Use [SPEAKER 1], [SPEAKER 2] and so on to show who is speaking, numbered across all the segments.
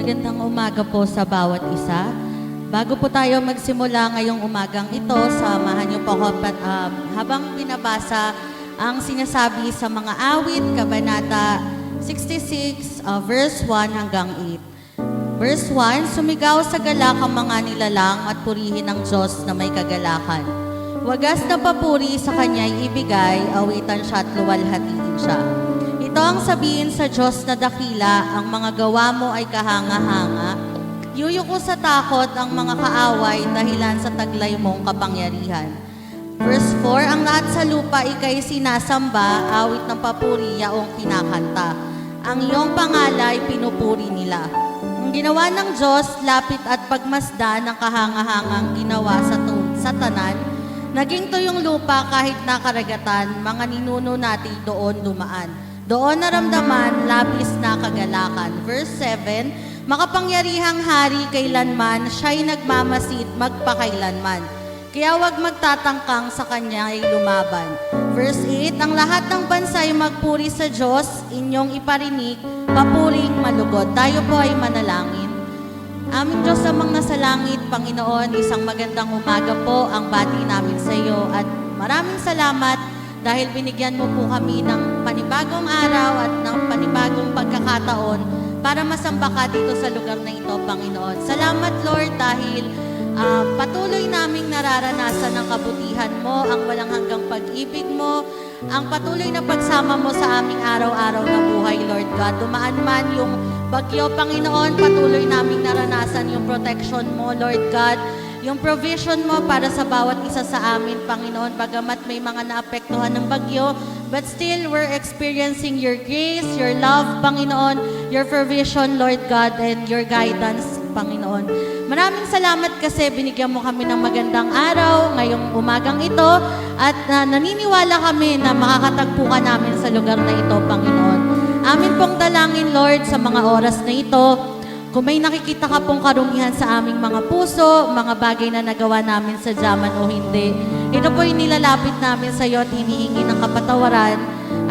[SPEAKER 1] Magandang umaga po sa bawat isa. Bago po tayo magsimula ngayong umagang ito, samahan niyo po ako habang pinabasa ang sinasabi sa mga awit, Kabanata 66, verse 1 hanggang 8. Verse 1, sumigaw sa galak ang mga nilalang at purihin ang Diyos na may kagalakan. Wagas na papuri sa Kanya'y ibigay, awitan siya at luwalhatiin siya. Ito ang sabihin sa Diyos na dakila, ang mga gawa mo ay kahanga-hanga. Yuyuko sa takot ang mga kaaway dahilan sa taglay mong kapangyarihan. Verse 4, ang lahat sa lupa ika'y sinasamba, awit ng papuri yaong kinakanta. Ang iyong pangalay pinupuri nila. Ang ginawa ng Diyos, lapit at pagmasdan ng kahanga-hangang ginawa sa tanan, naging tuyong lupa kahit nakaragatan, mga ninuno natin doon dumaan. Doon naramdaman, labis na kagalakan. Verse 7, makapangyarihang hari kailanman, siya'y nagmamasid magpakailanman. Kaya huwag magtatangkang sa kanya ay lumaban. Verse 8, ang lahat ng bansa'y magpuri sa Diyos, inyong iparinig, papuring malugod. Tayo po ay manalangin. Aming Diyos amang nasa langit, Panginoon, isang magandang umaga po ang bati namin sa iyo at maraming salamat dahil binigyan mo po kami ng panibagong araw at ng panibagong pagkakataon para masamba ka dito sa lugar na ito, Panginoon. Salamat, Lord, dahil patuloy naming nararanasan ang kabutihan mo, ang walang hanggang pag-ibig mo, ang patuloy na pagsama mo sa aming araw-araw na buhay, Lord God. Dumaan man yung bagyo, Panginoon, patuloy naming naranasan yung protection mo, Lord God. Yung provision mo para sa bawat isa sa amin, Panginoon, bagamat may mga naapektuhan ng bagyo, but still, we're experiencing your grace, your love, Panginoon, your provision, Lord God, and your guidance, Panginoon. Maraming salamat kasi binigyan mo kami ng magandang araw ngayong umagang ito at naniniwala kami na makakatagpo ka namin sa lugar na ito, Panginoon. Amin pong dalangin, Lord, sa mga oras na ito, kung may nakikita ka pong karumihan sa aming mga puso, mga bagay na nagawa namin sa jaman o hindi, ito po yung nilalapit namin sa iyo at hinihingi ng kapatawaran.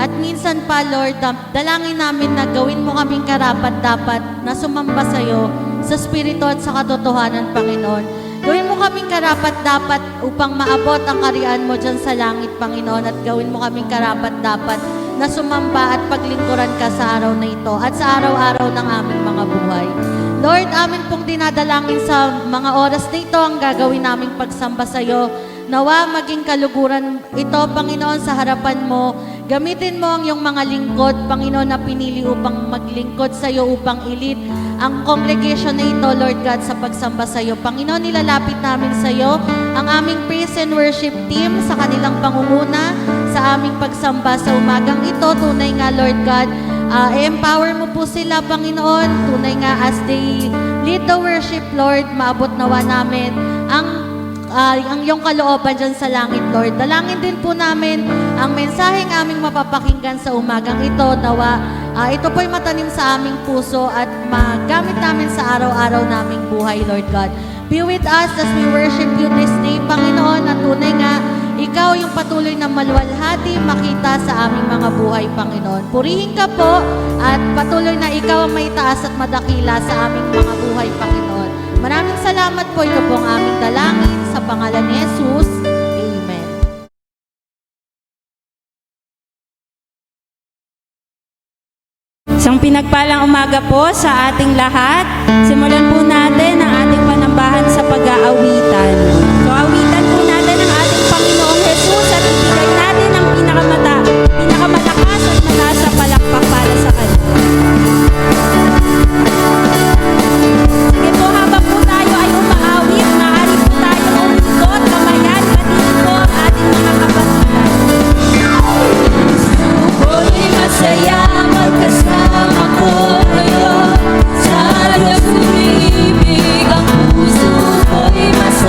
[SPEAKER 1] At minsan pa, Lord, dalangin namin na gawin mo kaming karapat-dapat na sumamba sa iyo sa Espiritu at sa katotohanan, Panginoon. Gawin mo kaming karapat-dapat upang maabot ang kariyan mo dyan sa langit, Panginoon, at gawin mo kaming karapat-dapat na sumamba at paglingkuran ka sa araw na ito at sa araw-araw ng aming mga buhay. Lord, amin pong dinadalangin sa mga oras na ito ang gagawin naming pagsamba sa iyo. Nawa maging kaluguran ito, Panginoon, sa harapan mo. Gamitin mo ang iyong mga lingkod, Panginoon, na pinili upang maglingkod sa iyo, upang ilit ang congregation na ito, Lord God, sa pagsamba sa iyo. Panginoon, nilalapit namin sa iyo ang aming praise and worship team sa kanilang pangunguna sa aming pagsamba sa umagang ito. Tunay nga, Lord God, empower mo po sila, Panginoon. Tunay nga, as they lead the worship, Lord, maabot nawa namin ang iyong kalooban dyan sa langit, Lord. Dalangin din po namin ang mensaheng aming mapapakinggan sa umagang ito. Nawa, ito po'y matanim sa aming puso at magamit namin sa araw-araw naming buhay, Lord God. Be with us as we worship you this day, Panginoon, at tunay nga, ikaw yung patuloy na maluwalhati, makita sa aming mga buhay, Panginoon. Purihin ka po at patuloy na ikaw ang may taas at madakila sa aming mga buhay, Panginoon. Maraming salamat po. Ito po ang aming dalangin sa pangalan ni Jesus. Amen.
[SPEAKER 2] Isang pinagpalang umaga po sa ating lahat. Simulan po natin ang ating panambahan sa pag-aawitan. So, awitan po natin ang ating Panginoong Jesus at ibigay natin ang pinakamalakas at mataas na palakpak para sa Kanya. Sige po, habang po tayo ay umaawit, maaari po tayo umikot, kamayan, batiin po ang ating mga kapatiran.
[SPEAKER 3] Ako'y masaya magkasama ko ngayon. Sa Diyos umibig ang puso ko'y masaya.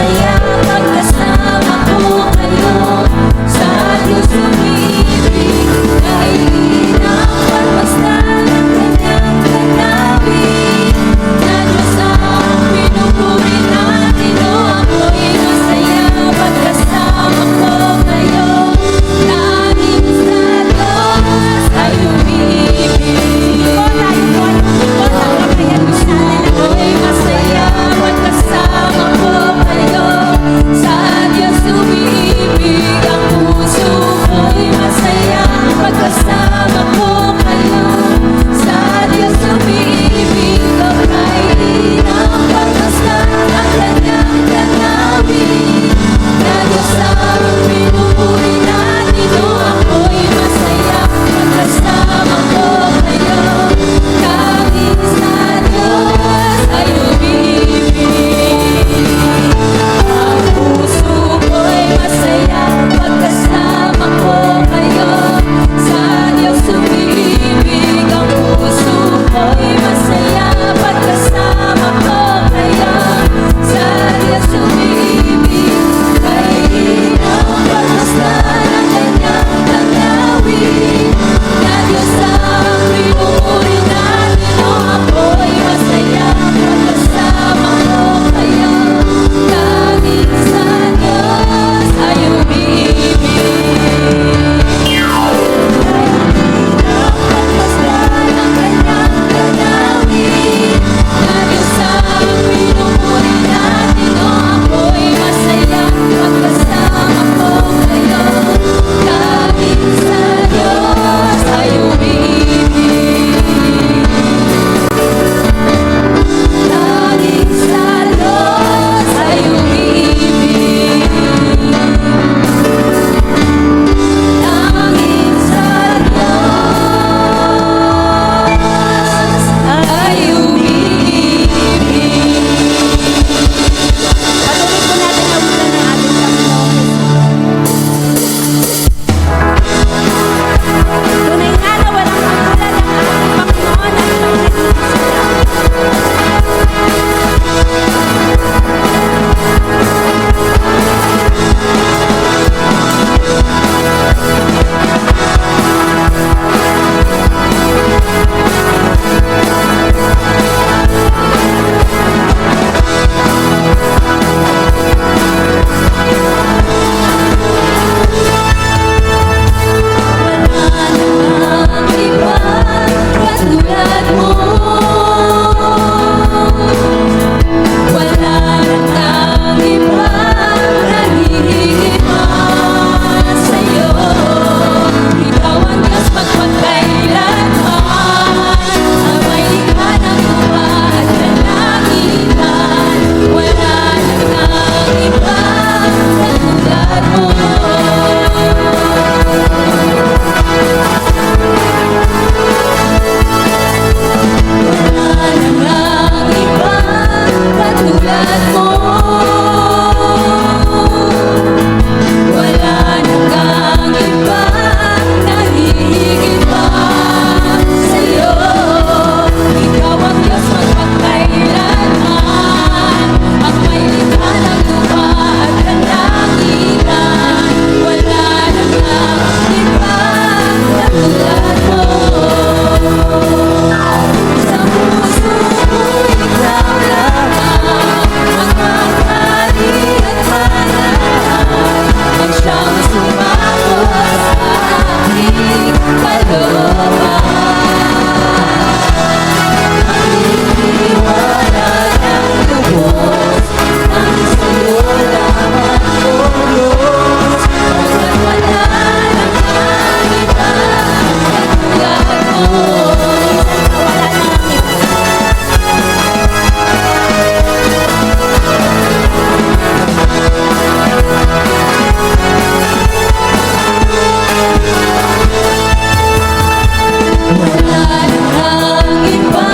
[SPEAKER 3] Wala nang iba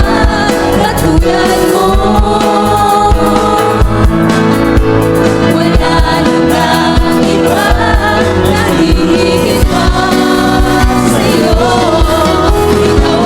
[SPEAKER 3] katulad mo. Wala nang iba na hihigit pa sa'yo. Ikaw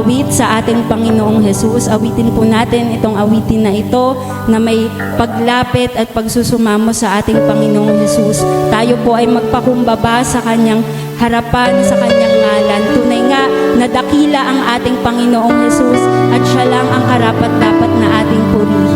[SPEAKER 2] mag-aawit sa ating Panginoong Hesus. Awitin po natin itong awitin na ito na may paglapit at pagsusumamo sa ating Panginoong Hesus. Tayo po ay magpakumbaba sa kanyang harapan, sa kanyang ngalan. Tunay nga na dakila ang ating Panginoong Hesus at siya lang ang karapat-dapat na ating purihin.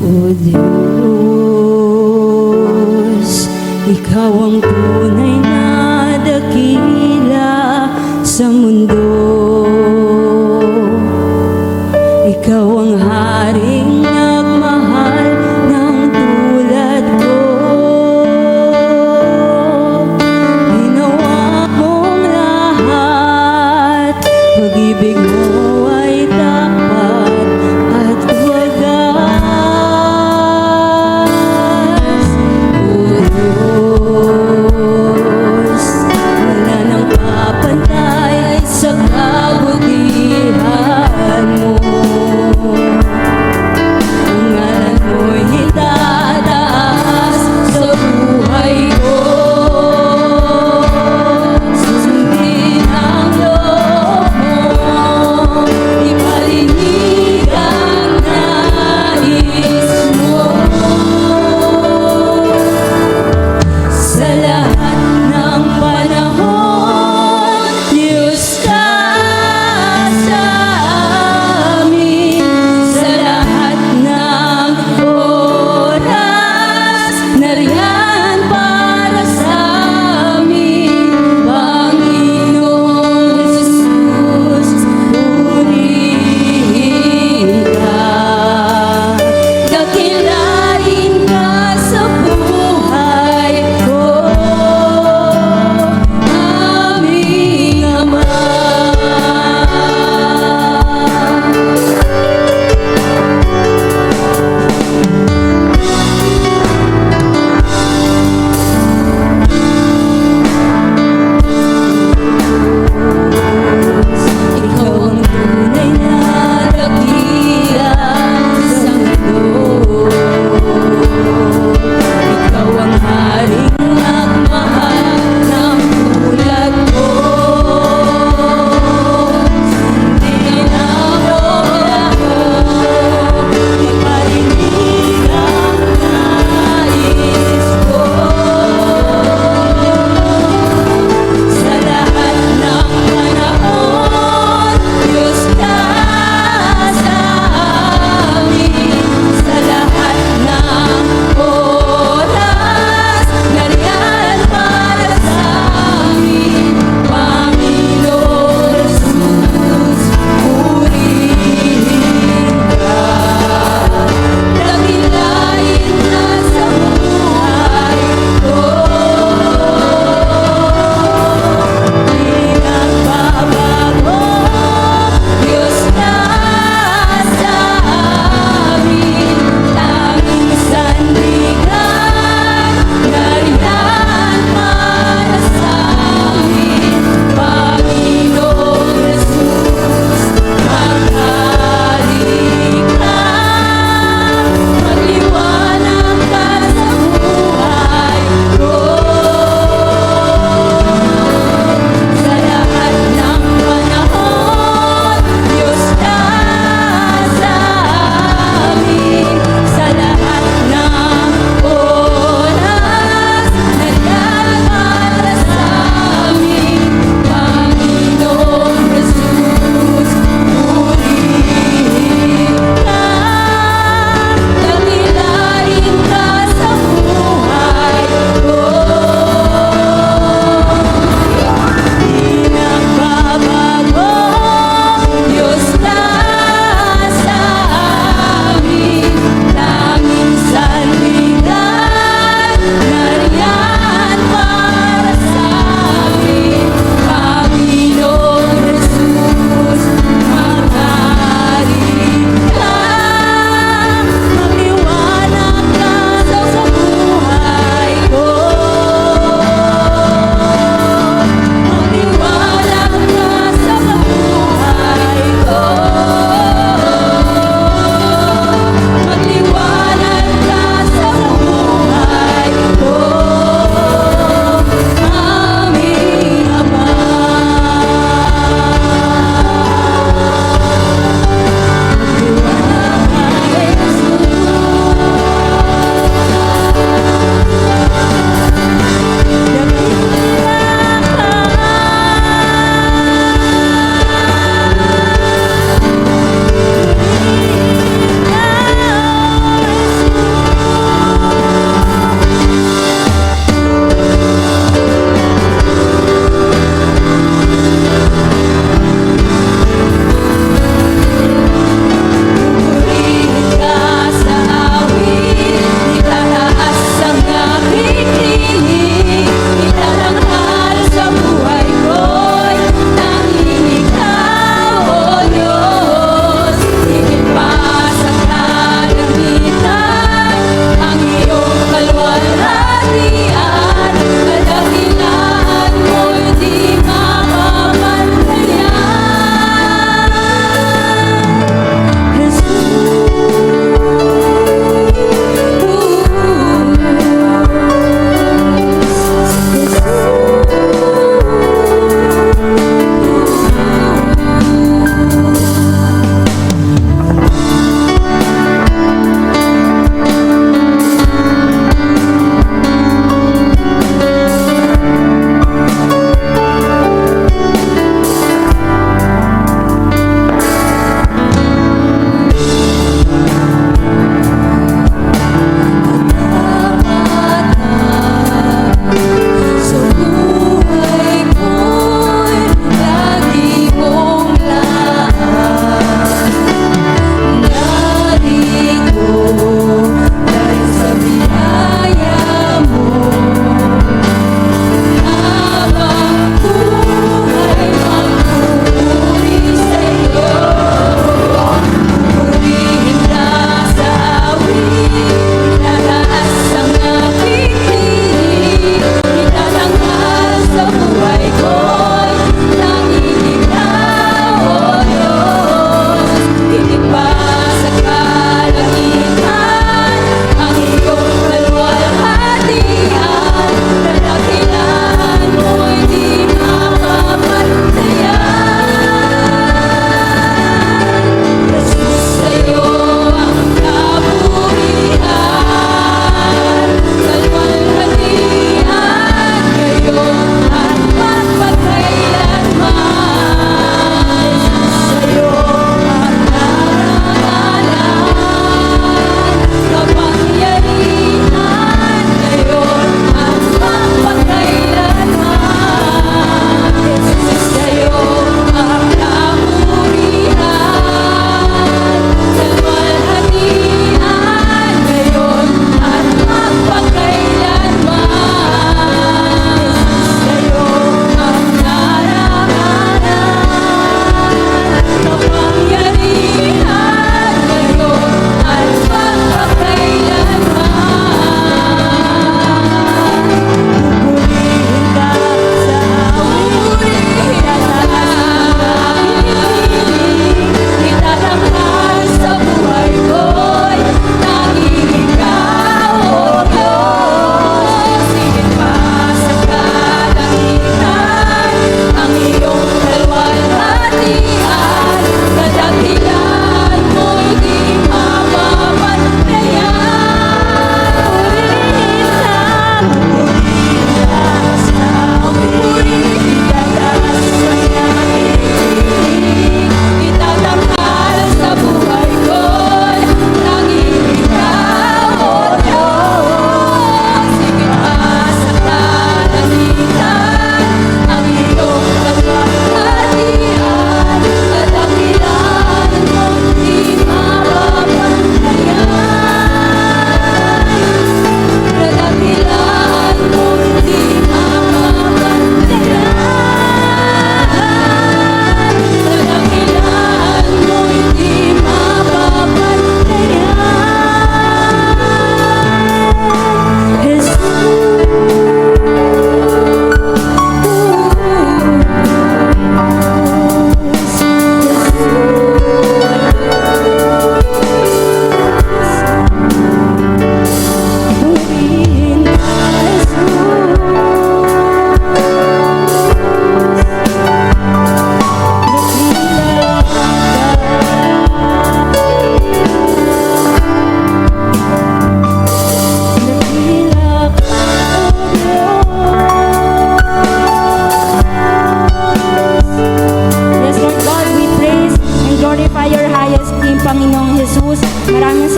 [SPEAKER 2] O Diyos, Ikaw ang tunay na dakila sa mundo. Ikaw ang haring nagmahal ng tulad ko. Ginawa mong lahat, pag-ibig mo ay tapat at wagas. O Diyos, wala nang papantay sa kabutihan mo. Ang ngalan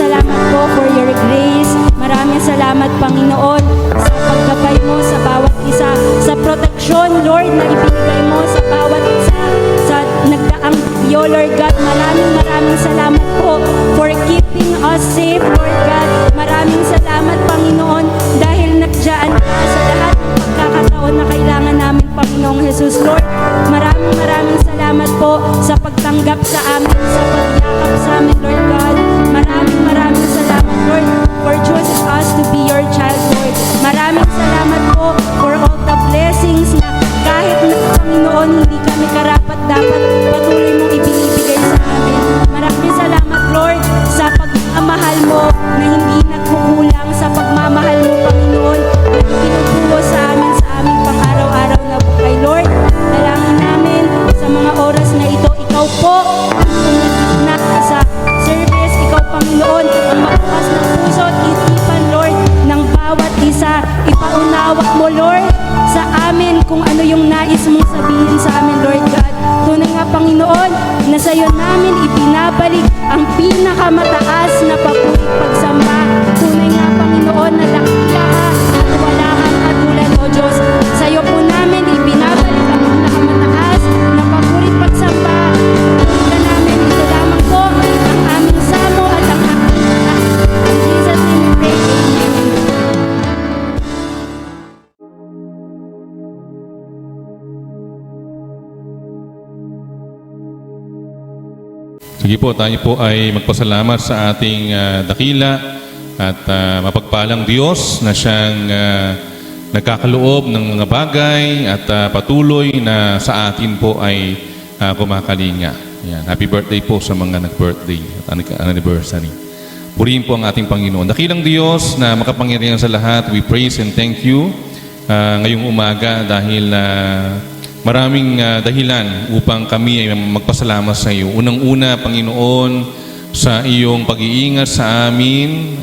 [SPEAKER 2] salamat po for your grace. Maraming salamat, Panginoon, sa paggabay mo sa bawat isa, sa proteksyon, Lord, na ibinigay mo sa bawat isa, sa nagdaang bagyo, Lord God. Maraming salamat po for keeping us safe, Lord God. Maraming salamat, Panginoon, dahil nagdiyaan ka sa lahat ng pagkakataon na kailangan namin, Panginoong Jesus, Lord. Maraming salamat po sa pagtanggap sa amin, sa pagyakap sa amin, Lord God. Maraming salamat, Lord, for choosing us to be your child, Lord. Maraming salamat po for all the blessings na kahit na, Panginoon, hindi kami karapat-dapat, patuloy mong ibinibigay sa amin. Maraming salamat, Lord, sa pagmamahal mo na hindi nagkukulang, sa pagmamahal mo, Panginoon, na pinupuho sa aming pang-araw-araw na buhay, Lord. Dalangin namin sa mga oras na ito, ikaw po ang sumigit na sa service, ikaw, Panginoon, ang magbukas ng puso at isipan, Lord, ng bawat isa. Ipaunawa mo, Lord, sa amin kung ano yung nais mong sabihin sa amin, Lord God. Tunay nga, Panginoon, na sa iyo namin ibinabalik ang pinakamataas na papuri pagsamba. Tunay nga, Panginoon, na dakila ka at wala kang katulad, O Diyos. Sa iyo po namin ibinabalik ang pinakamataas na papuri pagsamba. Tunay namin, ito lamang po ang aming samo at ang aming in Jesus' name we pray. Amen.
[SPEAKER 4] Sige po, tayo po ay magpasalamat sa ating dakila at mapagpalang Diyos na siyang nagkakaloob ng mga bagay at patuloy na sa atin po ay kumakalinga. Yan. Happy birthday po sa mga nag-birthday at anniversary. Purihin po ang ating Panginoon. Dakilang Diyos na makapangyarihan sa lahat, we praise and thank you ngayong umaga dahil maraming dahilan upang kami ay magpasalamat sa iyo. Unang-una, Panginoon, sa iyong pag-iingat sa amin,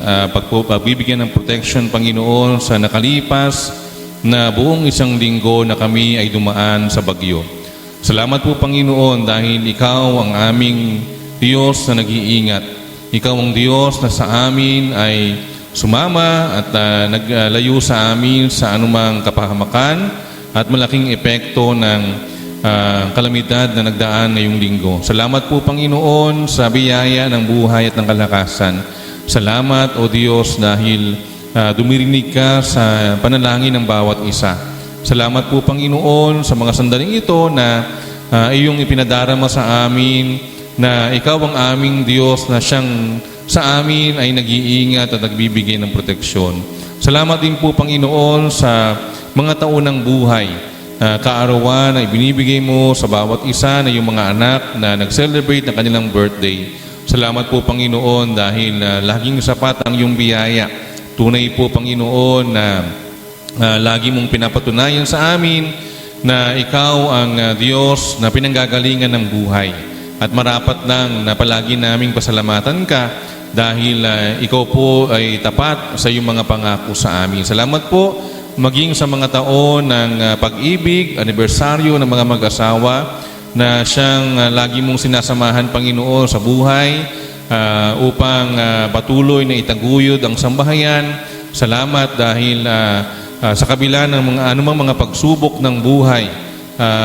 [SPEAKER 4] pagbibigyan ng protection, Panginoon, sa nakalipas na buong isang linggo na kami ay dumaan sa bagyo. Salamat po, Panginoon, dahil ikaw ang aming Diyos na nag-iingat. Ikaw ang Diyos na sa amin ay sumama at naglayo sa amin sa anumang kapahamakan at malaking epekto ng kalamidad na nagdaan ngayong linggo. Salamat po, Panginoon, sa biyaya ng buhay at ng kalakasan. Salamat, O Diyos, dahil dumirinig ka sa panalangin ng bawat isa. Salamat po, Panginoon, sa mga sandaling ito na iyong ipinadarama sa amin na ikaw ang aming Diyos na siyang sa amin ay nag-iingat at nagbibigay ng proteksyon. Salamat din po, Panginoon, sa mga taon ng buhay, kaarawan na ibinibigay mo sa bawat isa na yung mga anak na nag-celebrate ng kanilang birthday. Salamat po, Panginoon, dahil laging sapat ang iyong biyaya. Tunay po, Panginoon, na lagi mong pinapatunayan sa amin na ikaw ang Diyos na pinanggagalingan ng buhay. At marapat lang na palagi naming pasalamatan ka dahil ikaw po ay tapat sa iyong mga pangako sa amin. Salamat po maging sa mga taon ng pag-ibig, anibersaryo ng mga mag-asawa na siyang lagi mong sinasamahan, Panginoon, sa buhay upang patuloy na itaguyod ang sambahayan. Salamat dahil sa kabila ng mga anumang mga pagsubok ng buhay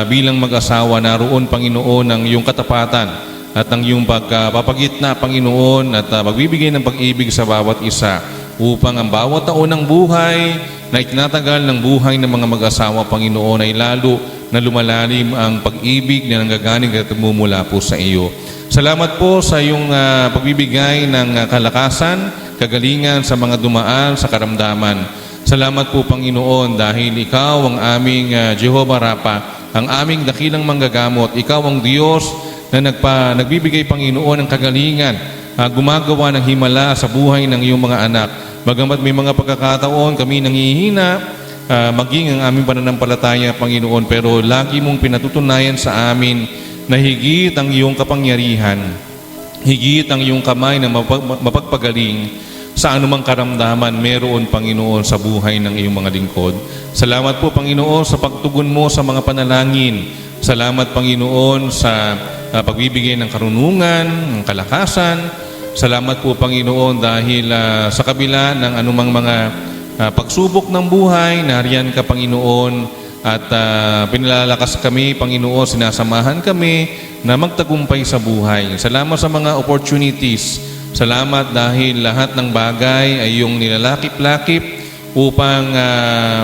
[SPEAKER 4] bilang mag-asawa, naroon, Panginoon, ang iyong katapatan at ang iyong pagpapagitna, Panginoon, at pagbibigay ng pag-ibig sa bawat isa upang ang bawat taon ng buhay na itinatagal ng buhay ng mga mag-asawa, Panginoon, ay lalo na lumalalim ang pag-ibig na nanggagaling at mumula po sa iyo. Salamat po sa iyong pagbibigay ng kalakasan, kagalingan sa mga dumaan sa karamdaman. Salamat po, Panginoon, dahil ikaw ang aming Jehovah Rapha, ang aming dakilang manggagamot. Ikaw ang Diyos na nagbibigay, Panginoon, ng kagalingan, gumagawa ng himala sa buhay ng iyong mga anak. Bagamat may mga pagkakataon kami nangihina, maging ang aming pananampalataya, Panginoon, pero lagi mong pinatutunayan sa amin na higit ang iyong kapangyarihan, higit ang iyong kamay na mapagpagaling sa anumang karamdaman meron, Panginoon, sa buhay ng iyong mga lingkod. Salamat po, Panginoon, sa pagtugon mo sa mga panalangin. Salamat, Panginoon, sa pagbibigay ng karunungan, ng kalakasan, Salamat po, Panginoon, dahil sa kabila ng anumang mga pagsubok ng buhay, nariyan ka, Panginoon, at pinalalakas kami, Panginoon, sinasamahan kami na magtagumpay sa buhay. Salamat sa mga opportunities. Salamat dahil lahat ng bagay ay iyong nilalakip-lakip upang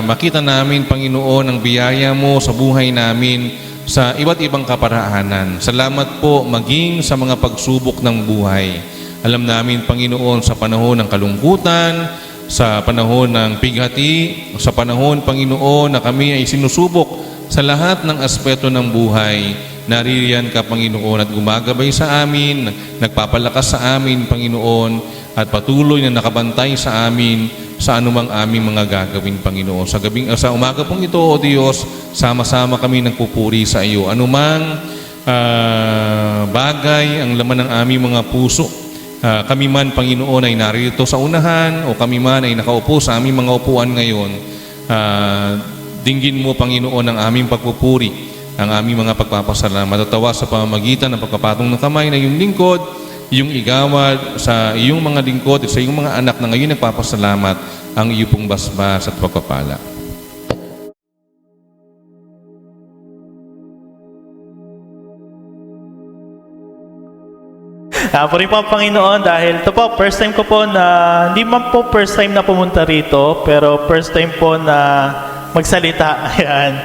[SPEAKER 4] makita namin, Panginoon, ang biyaya mo sa buhay namin sa iba't ibang kaparaanan. Salamat po maging sa mga pagsubok ng buhay. Alam namin, Panginoon, sa panahon ng kalungkutan, sa panahon ng pighati, sa panahon, Panginoon, na kami ay sinusubok sa lahat ng aspeto ng buhay, naririyan ka, Panginoon, at gumagabay sa amin, nagpapalakas sa amin, Panginoon, at patuloy na nakabantay sa amin sa anumang aming mga gagawin, Panginoon. Sa umaga pong ito, O Diyos, sama-sama kami nagpupuri sa iyo. Anumang bagay ang laman ng aming mga puso, kami man, Panginoon, ay narito sa unahan o kami man ay nakaupo sa aming mga upuan ngayon, dinggin mo, Panginoon, ang aming pagpupuri, ang aming mga pagpapasalamat at tawa sa pamamagitan ng pagkapatong ng kamay na iyong lingkod, iyong igawad sa iyong mga lingkod at sa iyong mga anak na ngayon nagpapasalamat ang iyong pong basbas at pagpapala.
[SPEAKER 5] Puri po ang Panginoon dahil ito po, first time ko po na, hindi man po first time na pumunta rito, pero first time po na magsalita. Ayan.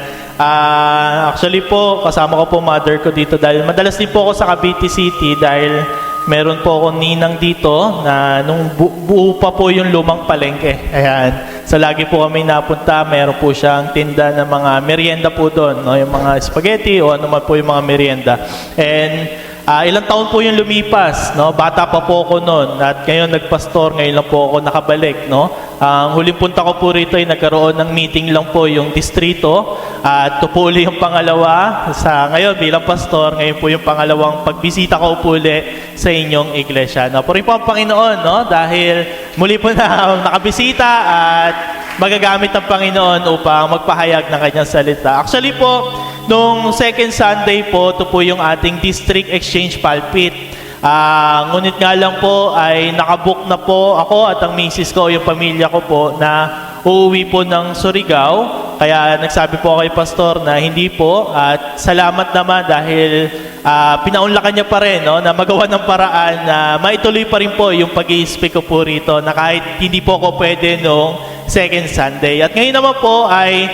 [SPEAKER 5] Actually po, kasama ko po mother ko dito dahil madalas din po ako sa Cavite City dahil meron po ako ninang dito na nung buo pa po yung lumang palengke. Ayan. So lagi po kami napunta, meron po siyang tinda ng mga merienda po doon, no? Yung mga spaghetti o ano man po yung mga merienda. And ilang taon po yung lumipas, no? Bata pa po ako noon at ngayon nagpastor, ngayon lang po ako nakabalik, no? Ang huling punta ko po rito ay nagkaroon ng meeting lang po yung distrito at ito po uli yung pangalawa sa ngayon bilang pastor, ngayon po yung pangalawang pagbisita ko po uli sa inyong iglesia. No? Puri po ang Panginoon, no? Dahil muli po na nakabisita at magagamit ng Panginoon upang magpahayag ng kanyang salita. Actually po, nung second Sunday po, ito po yung ating District Exchange Pulpit. Ngunit nga lang po ay nakabook na po ako at ang misis ko, yung pamilya ko po, na uuwi po ng Surigao. Kaya nagsabi po ako kay Pastor na hindi po at salamat naman dahil pinaunlakan niya pa rin, no, na magawa ng paraan na maituloy pa rin po yung pag-i-speak ko po rito na kahit hindi po ako pwede nung second Sunday. At ngayon naman po ay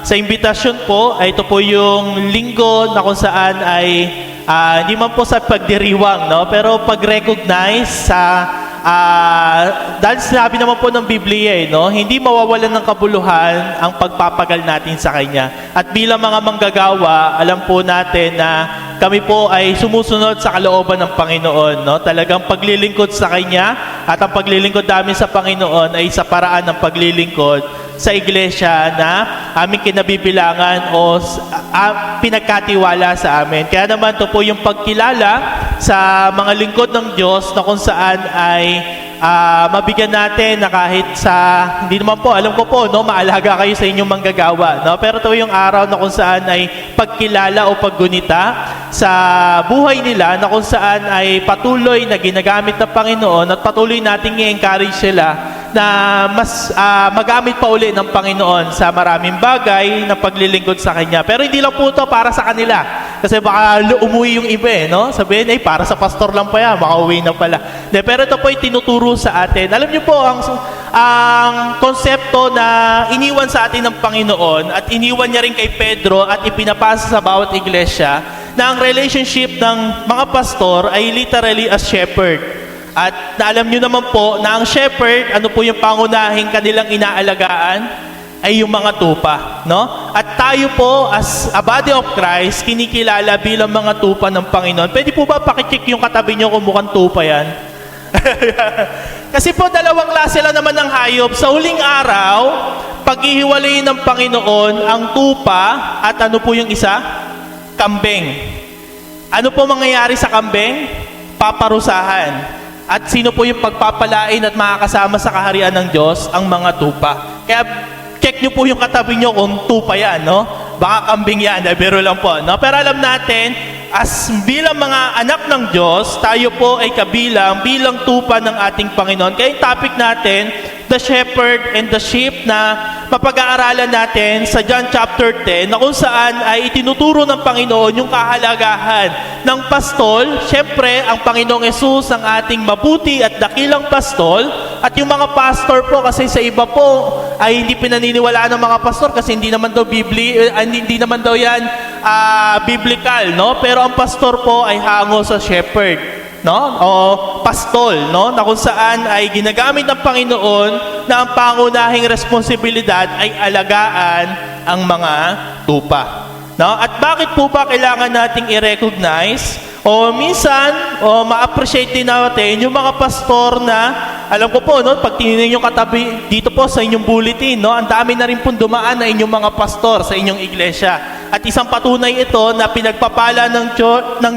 [SPEAKER 5] sa imbitasyon po ay ito po yung linggo na kung saan ay hindi man po sa pagdiriwang, no, pero pag-recognize sa dahil sinabi naman po ng Biblia, no, hindi mawawalan ng kabuluhan ang pagpapagal natin sa Kanya. At bilang mga manggagawa, alam po natin na kami po ay sumusunod sa kalooban ng Panginoon, no? Talagang paglilingkod sa Kanya at ang paglilingkod namin sa Panginoon ay sa paraan ng paglilingkod sa iglesia na aming kinabibilangan o pinagkatiwala sa amin. Kaya naman ito po yung pagkilala sa mga lingkod ng Diyos na kung saan ay mabigyan natin na kahit sa, hindi naman po, alam ko po, no, maalaga kayo sa inyong manggagawa, no? Pero ito yung araw na kung saan ay pagkilala o paggunita sa buhay nila na kung saan ay patuloy na ginagamit ng Panginoon at patuloy nating i-encourage sila na mas magamit pa uli ng Panginoon sa maraming bagay na paglilingkod sa Kanya. Pero hindi lang po ito para sa kanila. Kasi baka umuwi yung iba, no? Sabihin, ay para sa pastor lang pa yan, baka uwi na pala. De, pero ito po ay tinuturo sa atin. Alam niyo po, ang konsepto na iniwan sa atin ng Panginoon at iniwan niya rin kay Pedro at ipinapasa sa bawat iglesia na ang relationship ng mga pastor ay literally as shepherd. At alam nyo naman po na ang shepherd, ano po yung pangunahing kanilang inaalagaan? Ay yung mga tupa, no? At tayo po as a body of Christ, kinikilala bilang mga tupa ng Panginoon. Pwede po ba pakicheck yung katabi nyo kung mukhang tupa yan? Kasi po dalawang klase lang naman ng hayop. Sa huling araw, paghihiwalayin ng Panginoon ang tupa at ano po yung isa? Kambing. Ano po mangyayari sa kambing? Paparusahan. At sino po yung pagpapalain at makakasama sa kaharian ng Diyos? Ang mga tupa. Kaya check nyo po yung katabi nyo kung tupa yan, no? Baka kambing yan, biro lang po, no? Pero alam natin, as bilang mga anak ng Diyos, tayo po ay kabilang bilang tupa ng ating Panginoon. Kaya yung topic natin, the shepherd and the sheep, na mapag-aaralan natin sa John chapter 10, na kung saan ay itinuturo ng Panginoon yung kahalagahan ng pastol. Siyempre, ang Panginoong Yesus ang ating mabuti at dakilang pastol, at yung mga pastor po, kasi sa iba po ay hindi pinaniniwalaan ng mga pastor kasi hindi naman daw hindi naman daw yan biblical, no? Pero ang pastor po ay hango sa shepherd, no? O pastol, no? Na kung saan ay ginagamit ng Panginoon na ang pangunahing responsibilidad ay alagaan ang mga tupa, no? At bakit po ba kailangan nating i-recognize o minsan ma-appreciate din natin yung mga pastor na, alam ko po, no, pag tinignan yung katabi dito po sa inyong bulletin, no, ang dami na rin pong dumaan na inyong mga pastor sa inyong iglesia. At isang patunay ito na pinagpapala ng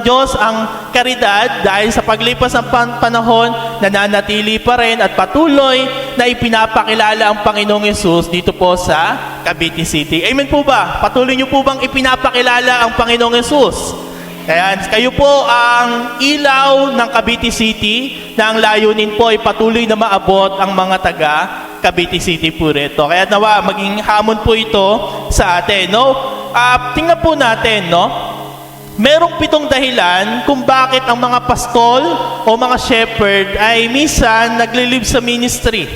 [SPEAKER 5] Diyos ang karidad dahil sa paglipas ng panahon, nananatili pa rin at patuloy na ipinapakilala ang Panginoong Yesus dito po sa Cavite City. Amen po ba? Patuloy niyo po bang ipinapakilala ang Panginoong Yesus? Kaya kayo po ang ilaw ng Cavite City na ang layunin po ay patuloy na maabot ang mga taga Cavite City po rito. Kaya nawa maging hamon po ito sa atin, no? Tingnan po natin, no? Merong 7 dahilan kung bakit ang mga pastol o mga shepherd ay minsan naglilive sa ministry.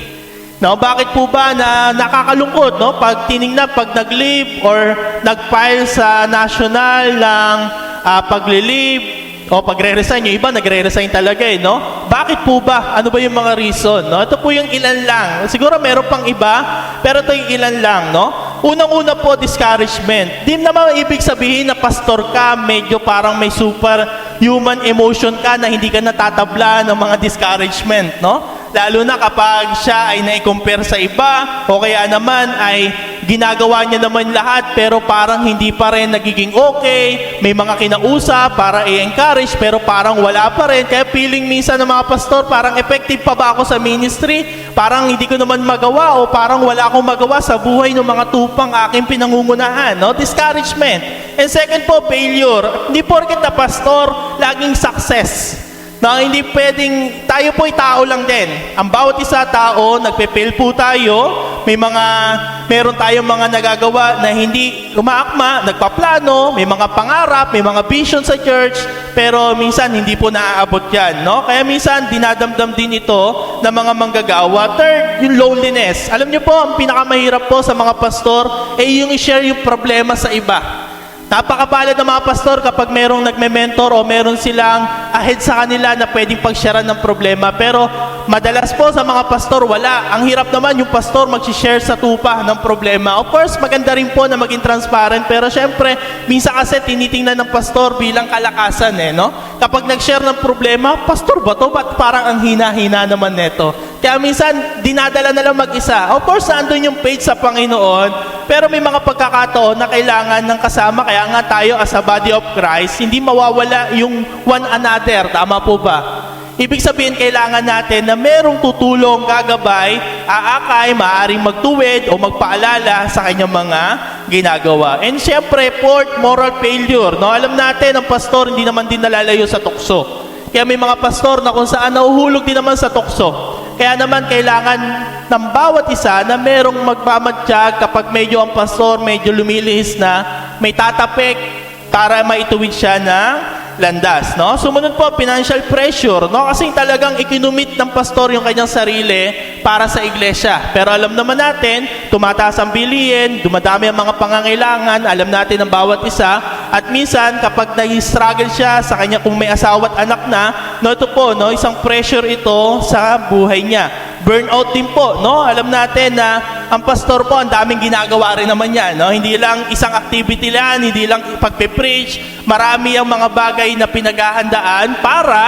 [SPEAKER 5] No, bakit po ba na nakakalungkot, no? Pag tiningnan, pag nag-leave or nag-file sa national ng pag-leave o pagre-resign, yung iba nagre-resign talaga no? Bakit po ba? Ano ba yung mga reason, no? Ito po yung ilan lang. Siguro meron pang iba, pero ito yung ilan lang, no? Unang-una po, discouragement. Di naman ibig sabihin na pastor ka, medyo parang may super human emotion ka na hindi ka natatabla ng mga discouragement, no? Lalo na kapag siya ay na-compare sa iba o kaya naman ay ginagawa niya naman lahat pero parang hindi pa rin nagiging okay, may mga kinausap para i-encourage pero parang wala pa rin. Kaya feeling minsan ng mga pastor, parang effective pa ba ako sa ministry? Parang hindi ko naman magawa o parang wala akong magawa sa buhay ng mga tupang aking pinangungunahan, no? Discouragement. And second po, failure. Hindi porket na pastor, laging success. Na hindi pwedeng, tayo po'y tao lang din. Ang bawat isa tao, nagpe-fail po tayo. Meron tayong mga nagagawa na hindi umaakma, nagpaplano, may mga pangarap, may mga vision sa church, pero minsan hindi po naaabot yan, no? Kaya minsan dinadamdam din ito ng mga manggagawa. Third, yung loneliness. Alam niyo po, ang pinakamahirap po sa mga pastor ay yung i-share yung problema sa iba. Napakapalad ng mga pastor kapag merong nagme-mentor o meron silang ahead sa kanila na pwedeng pag-sharean ng problema. Pero madalas po sa mga pastor, wala. Ang hirap naman yung pastor mag-share sa tupa ng problema. Of course, maganda rin po na maging transparent. Pero syempre, minsan kasi tinitingnan ng pastor bilang kalakasan, no? Kapag nag-share ng problema, pastor ba to? Ba't parang ang hina-hina naman neto? Kaya minsan, dinadala na lang mag-isa. Of course, nandun yung faith sa Panginoon, pero may mga pagkakataon na kailangan ng kasama. Kaya nga tayo as a body of Christ, hindi mawawala yung one another. Tama po ba? Ibig sabihin, kailangan natin na merong tutulong, gagabay, aakay, maaaring magtuwid o magpaalala sa kanyang mga ginagawa. And syempre, fourth, moral failure. No? Alam natin, ang pastor hindi naman din nalalayo sa tukso. Kaya may mga pastor na kung saan nahuhulog din naman sa tukso. Kaya naman kailangan ng bawat isa na merong magmamatsyag kapag medyo ang pastor medyo lumilihis na, may tatapik para maituwid siya ng landas, no? Sumunod po, financial pressure, no? Kasi talagang ikinumit ng pastor yung kanyang sarili para sa iglesia. Pero alam naman natin, tumataas ang bilihin, dumadami ang mga pangangailangan, alam natin ang bawat isa, at minsan kapag nag-struggle siya sa kanya kung may asawa at anak na, no, ito po, no, isang pressure ito sa buhay niya. Burnout din po, no? Alam natin na ang pastor po, ang daming ginagawa rin naman yan, no? Hindi lang isang activity lang, hindi lang pagpe-preach, marami ang mga bagay na pinaghahandaan para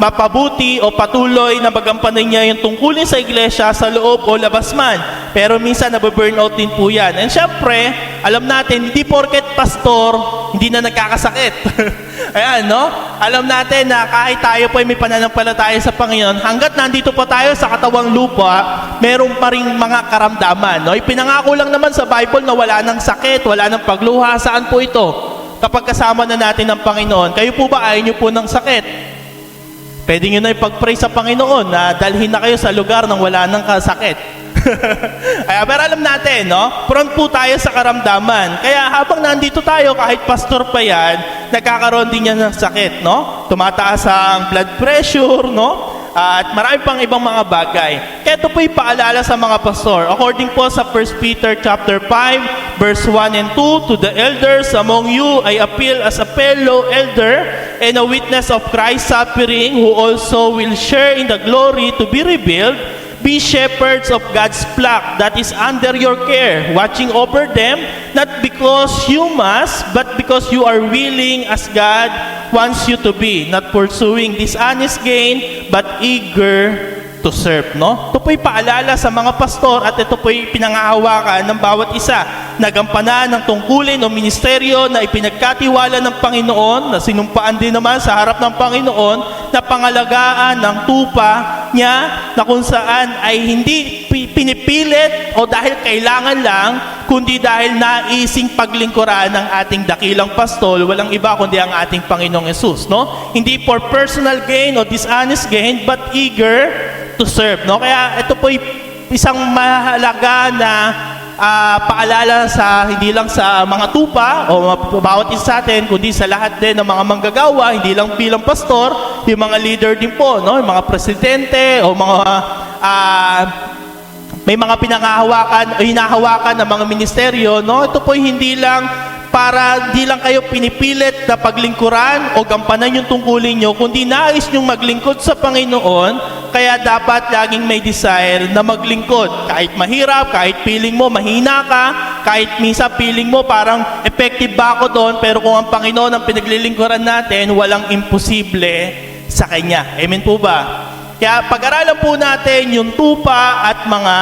[SPEAKER 5] mapabuti o patuloy na magampanan niya yung tungkulin sa iglesia sa loob o labas man. Pero minsan nababurnout din po yan. And syempre, alam natin, hindi porket pastor, hindi na nagkakasakit. Ayan, no? Alam natin na kahit tayo po ay may pananampalataya sa Panginoon, hanggat nandito pa tayo sa katawang lupa, meron pa rin mga karamdaman, no? Ipinangako lang naman sa Bible na wala ng sakit, wala ng pagluha. Saan po ito? kapag kasama na natin ang Panginoon. Kayo po ba ayaw nyo po ng sakit? Pwede nyo na ipag-pray sa Panginoon na dalhin na kayo sa lugar nang wala ng kasakit. Pero alam natin, no? Prone po tayo sa karamdaman. Kaya habang nandito tayo, kahit pastor pa yan, nagkakaroon din yan ng sakit, no? Tumataas ang blood pressure, no? At marami pang ibang mga bagay. Kaya ito po'y paalala sa mga pastor. According po sa 1 Peter chapter 5, verse 1 and 2, to the elders among you, I appeal as a fellow elder and a witness of Christ's suffering, who also will share in the glory to be revealed. Be shepherds of God's flock that is under your care, watching over them, not because you must, but because you are willing as God wants you to be, not pursuing dishonest gain, but eager to serve, no? Ito po'y paalala sa mga pastor at ito po'y pinangahawakan ng bawat isa. Nagampanan ng tungkulin o ministeryo na ipinagkatiwala ng Panginoon, na sinumpaan din naman sa harap ng Panginoon, na pangalagaan ng tupa niya, na kung saan ay hindi pinipilit o dahil kailangan lang, kundi dahil naising paglingkuran ng ating dakilang pastol, walang iba kundi ang ating Panginoong Yesus, no? Hindi for personal gain o dishonest gain, but eager to serve, no? Kaya ito po isang mahalaga na paalala sa hindi lang sa mga tupa o bawat isa sa atin, kundi sa lahat din ng mga manggagawa, hindi lang bilang pastor, yung mga leader din po, no? Yung mga presidente o mga may mga pinangahawakan o hinahawakan ng mga ministeryo, no? Ito po hindi lang para di lang kayo pinipilit na paglingkuran o gampanan yung tungkulin nyo, kundi nais nyong maglingkod sa Panginoon, kaya dapat laging may desire na maglingkod. Kahit mahirap, kahit feeling mo mahina ka, kahit minsan feeling mo parang effective ba ako doon, pero kung ang Panginoon ang pinaglilingkuran natin, walang imposible sa Kanya. Amen po ba? Kaya pag-aralan po natin yung tupa at mga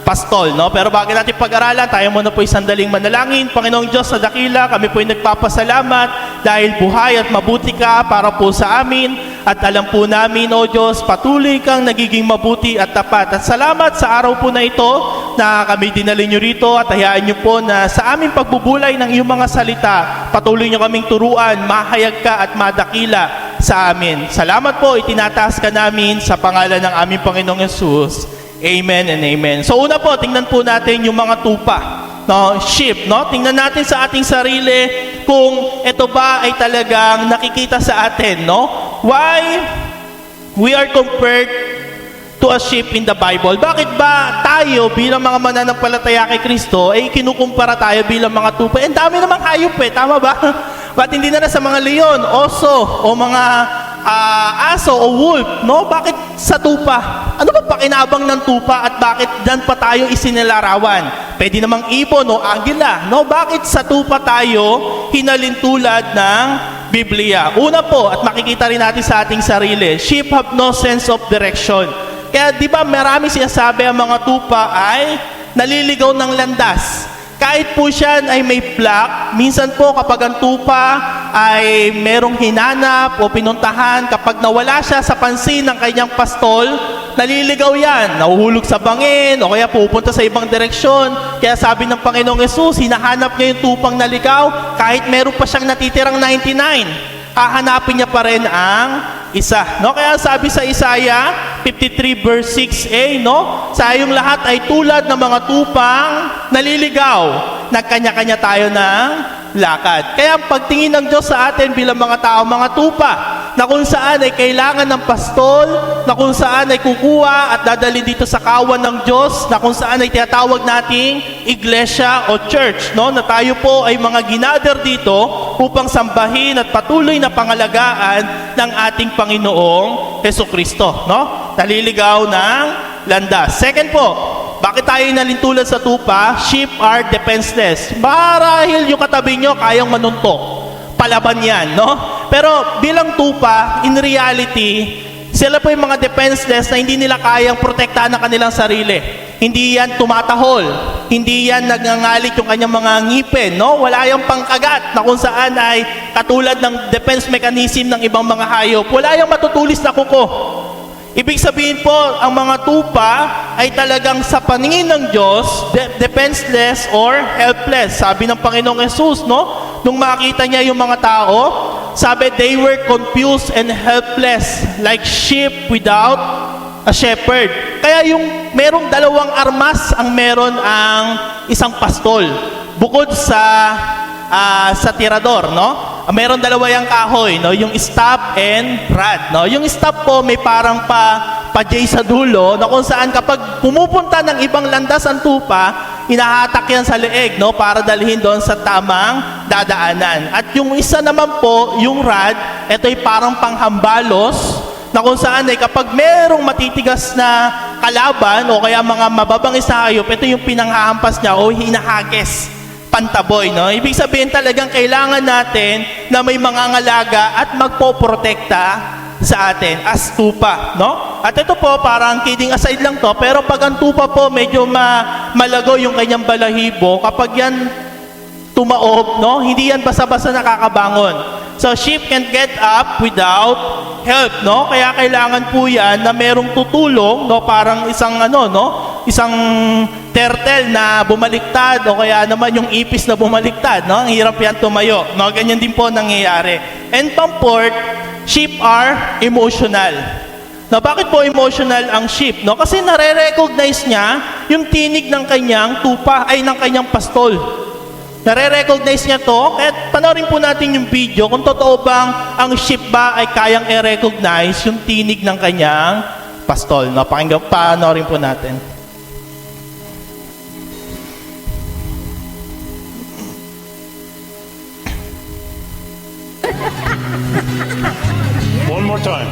[SPEAKER 5] pastol, no? Pero bago natin pag-aralan, tayo muna po sandaling manalangin. Panginoong Diyos sa dakila, kami po nagpapasalamat dahil buhay at mabuti ka para po sa amin. At alam po namin, O Diyos, patuloy kang nagiging mabuti at tapat. At salamat sa araw po na ito na kami dinali nyo rito at hayaan nyo po na sa aming pagbubulay ng iyong mga salita, patuloy nyo kaming turuan, mahayag ka at madakila sa amin. Salamat po, itinataas ka namin sa pangalan ng aming Panginoong Yesus. Amen and amen. So una po, tingnan po natin yung mga tupa, no? Sheep, no? Tingnan natin sa ating sarili kung ito ba ay talagang nakikita sa atin, no? Why we are compared to a sheep in the Bible? Bakit ba tayo bilang mga mananampalataya kay Kristo ay kinukumpara tayo bilang mga tupa? Ang dami namang hayop tama ba? Ba't hindi na sa mga leon, oso, o mga aso o wolf, no? Bakit sa tupa? Ano ba pakinabang ng tupa at bakit dyan pa tayo isinilarawan? Pwede namang ibon o agila, no? Bakit sa tupa tayo hinalintulad ng Biblia? Una po, at makikita rin natin sa ating sarili, sheep have no sense of direction. Kaya di ba marami sinasabi ang mga tupa ay naliligaw ng landas. Kahit po siya ay may flock, minsan po kapag ang tupa ay merong hinanap o pinuntahan, kapag nawala siya sa pansin ng kanyang pastol, naliligaw yan, nahuhulog sa bangin o kaya pupunta sa ibang direksyon. Kaya sabi ng Panginoong Yesus, hinahanap niya yung tupang naligaw, kahit meron pa siyang natitirang 99, hahanapin niya pa rin ang isa, no? Kaya sabi sa Isaiah 53 verse 6a, no? Sayong lahat ay tulad ng mga tupang naliligaw. Nagkanya-kanya tayo ng lakad. Kaya ang pagtingin ng Diyos sa atin bilang mga tao, mga tupa, na kung saan ay kailangan ng pastol, na kung saan ay kukuha at dadali dito sa kawan ng Diyos, na kung saan ay tinatawag nating iglesia o church, no? Na tayo po ay mga ginader dito upang sambahin at patuloy na pangalagaan ng ating Panginoong Hesukristo, no? Naliligaw ng landas. Second po, bakit tayo nalintulad sa tupa? Sheep are defenseless. Marahil yung katabi nyo kayang manuntok. Palaban yan, no? Pero bilang tupa, in reality, sila po yung mga defenseless na hindi nila kayang protektahan ang kanilang sarili. Hindi yan tumatahol. Hindi yan nagngangalit yung kanyang mga ngipin, no? Wala yung pangkagat na kung saan ay katulad ng defense mechanism ng ibang mga hayop. Wala yung matutulis na kuko. Ibig sabihin po, ang mga tupa ay talagang sa paningin ng Diyos, defenseless or helpless. Sabi ng Panginoong Yesus, no? nung makita niya yung mga tao, sabi, they were confused and helpless, like sheep without a shepherd. Kaya yung merong dalawang armas ang meron ang isang pastol. Bukod sa tirador, no? Meron dalawa yung kahoy, no? Yung staff and rod, no? Yung staff po may parang pa-jay sa dulo, na kung saan kapag pumupunta ng ibang landas ang tupa, inahatak yan sa leeg, no? Para dalhin doon sa tamang dadaanan. At yung isa naman po, yung rod, ito'y parang panghambalos, na kung saan ay kapag merong matitigas na kalaban o kaya mga mababangis na hayop, ito yung pinanghahampas niya o hinahagis, pantaboy, no? Ibig sabihin talagang kailangan natin na may mangangalaga at magpoprotekta sa atin as tupa, no? At ito po, parang kidding aside lang to, pero pag ang tupa po medyo malago yung kanyang balahibo, kapag yan tumaob, no? Hindi yan basta-basta nakakabangon. So, sheep can get up without help, no? Kaya kailangan po yan na merong tutulong, no? Parang isang isang turtle na bumaliktad o kaya naman yung ipis na bumaliktad, no? Ang hirap yan tumayo, no? Ganyan din po nangyayari. And pamport, sheep are emotional. Na bakit po emotional ang sheep, no? Kasi nare-recognize niya yung tinig ng kanyang tupa ay ng kanyang pastol. Nare-recognize niya to, kaya panoorin po natin yung video kung totoo bang ang sheep ba ay kayang i-recognize yung tinig ng kanyang pastol. No? Panoorin po natin.
[SPEAKER 6] One more time.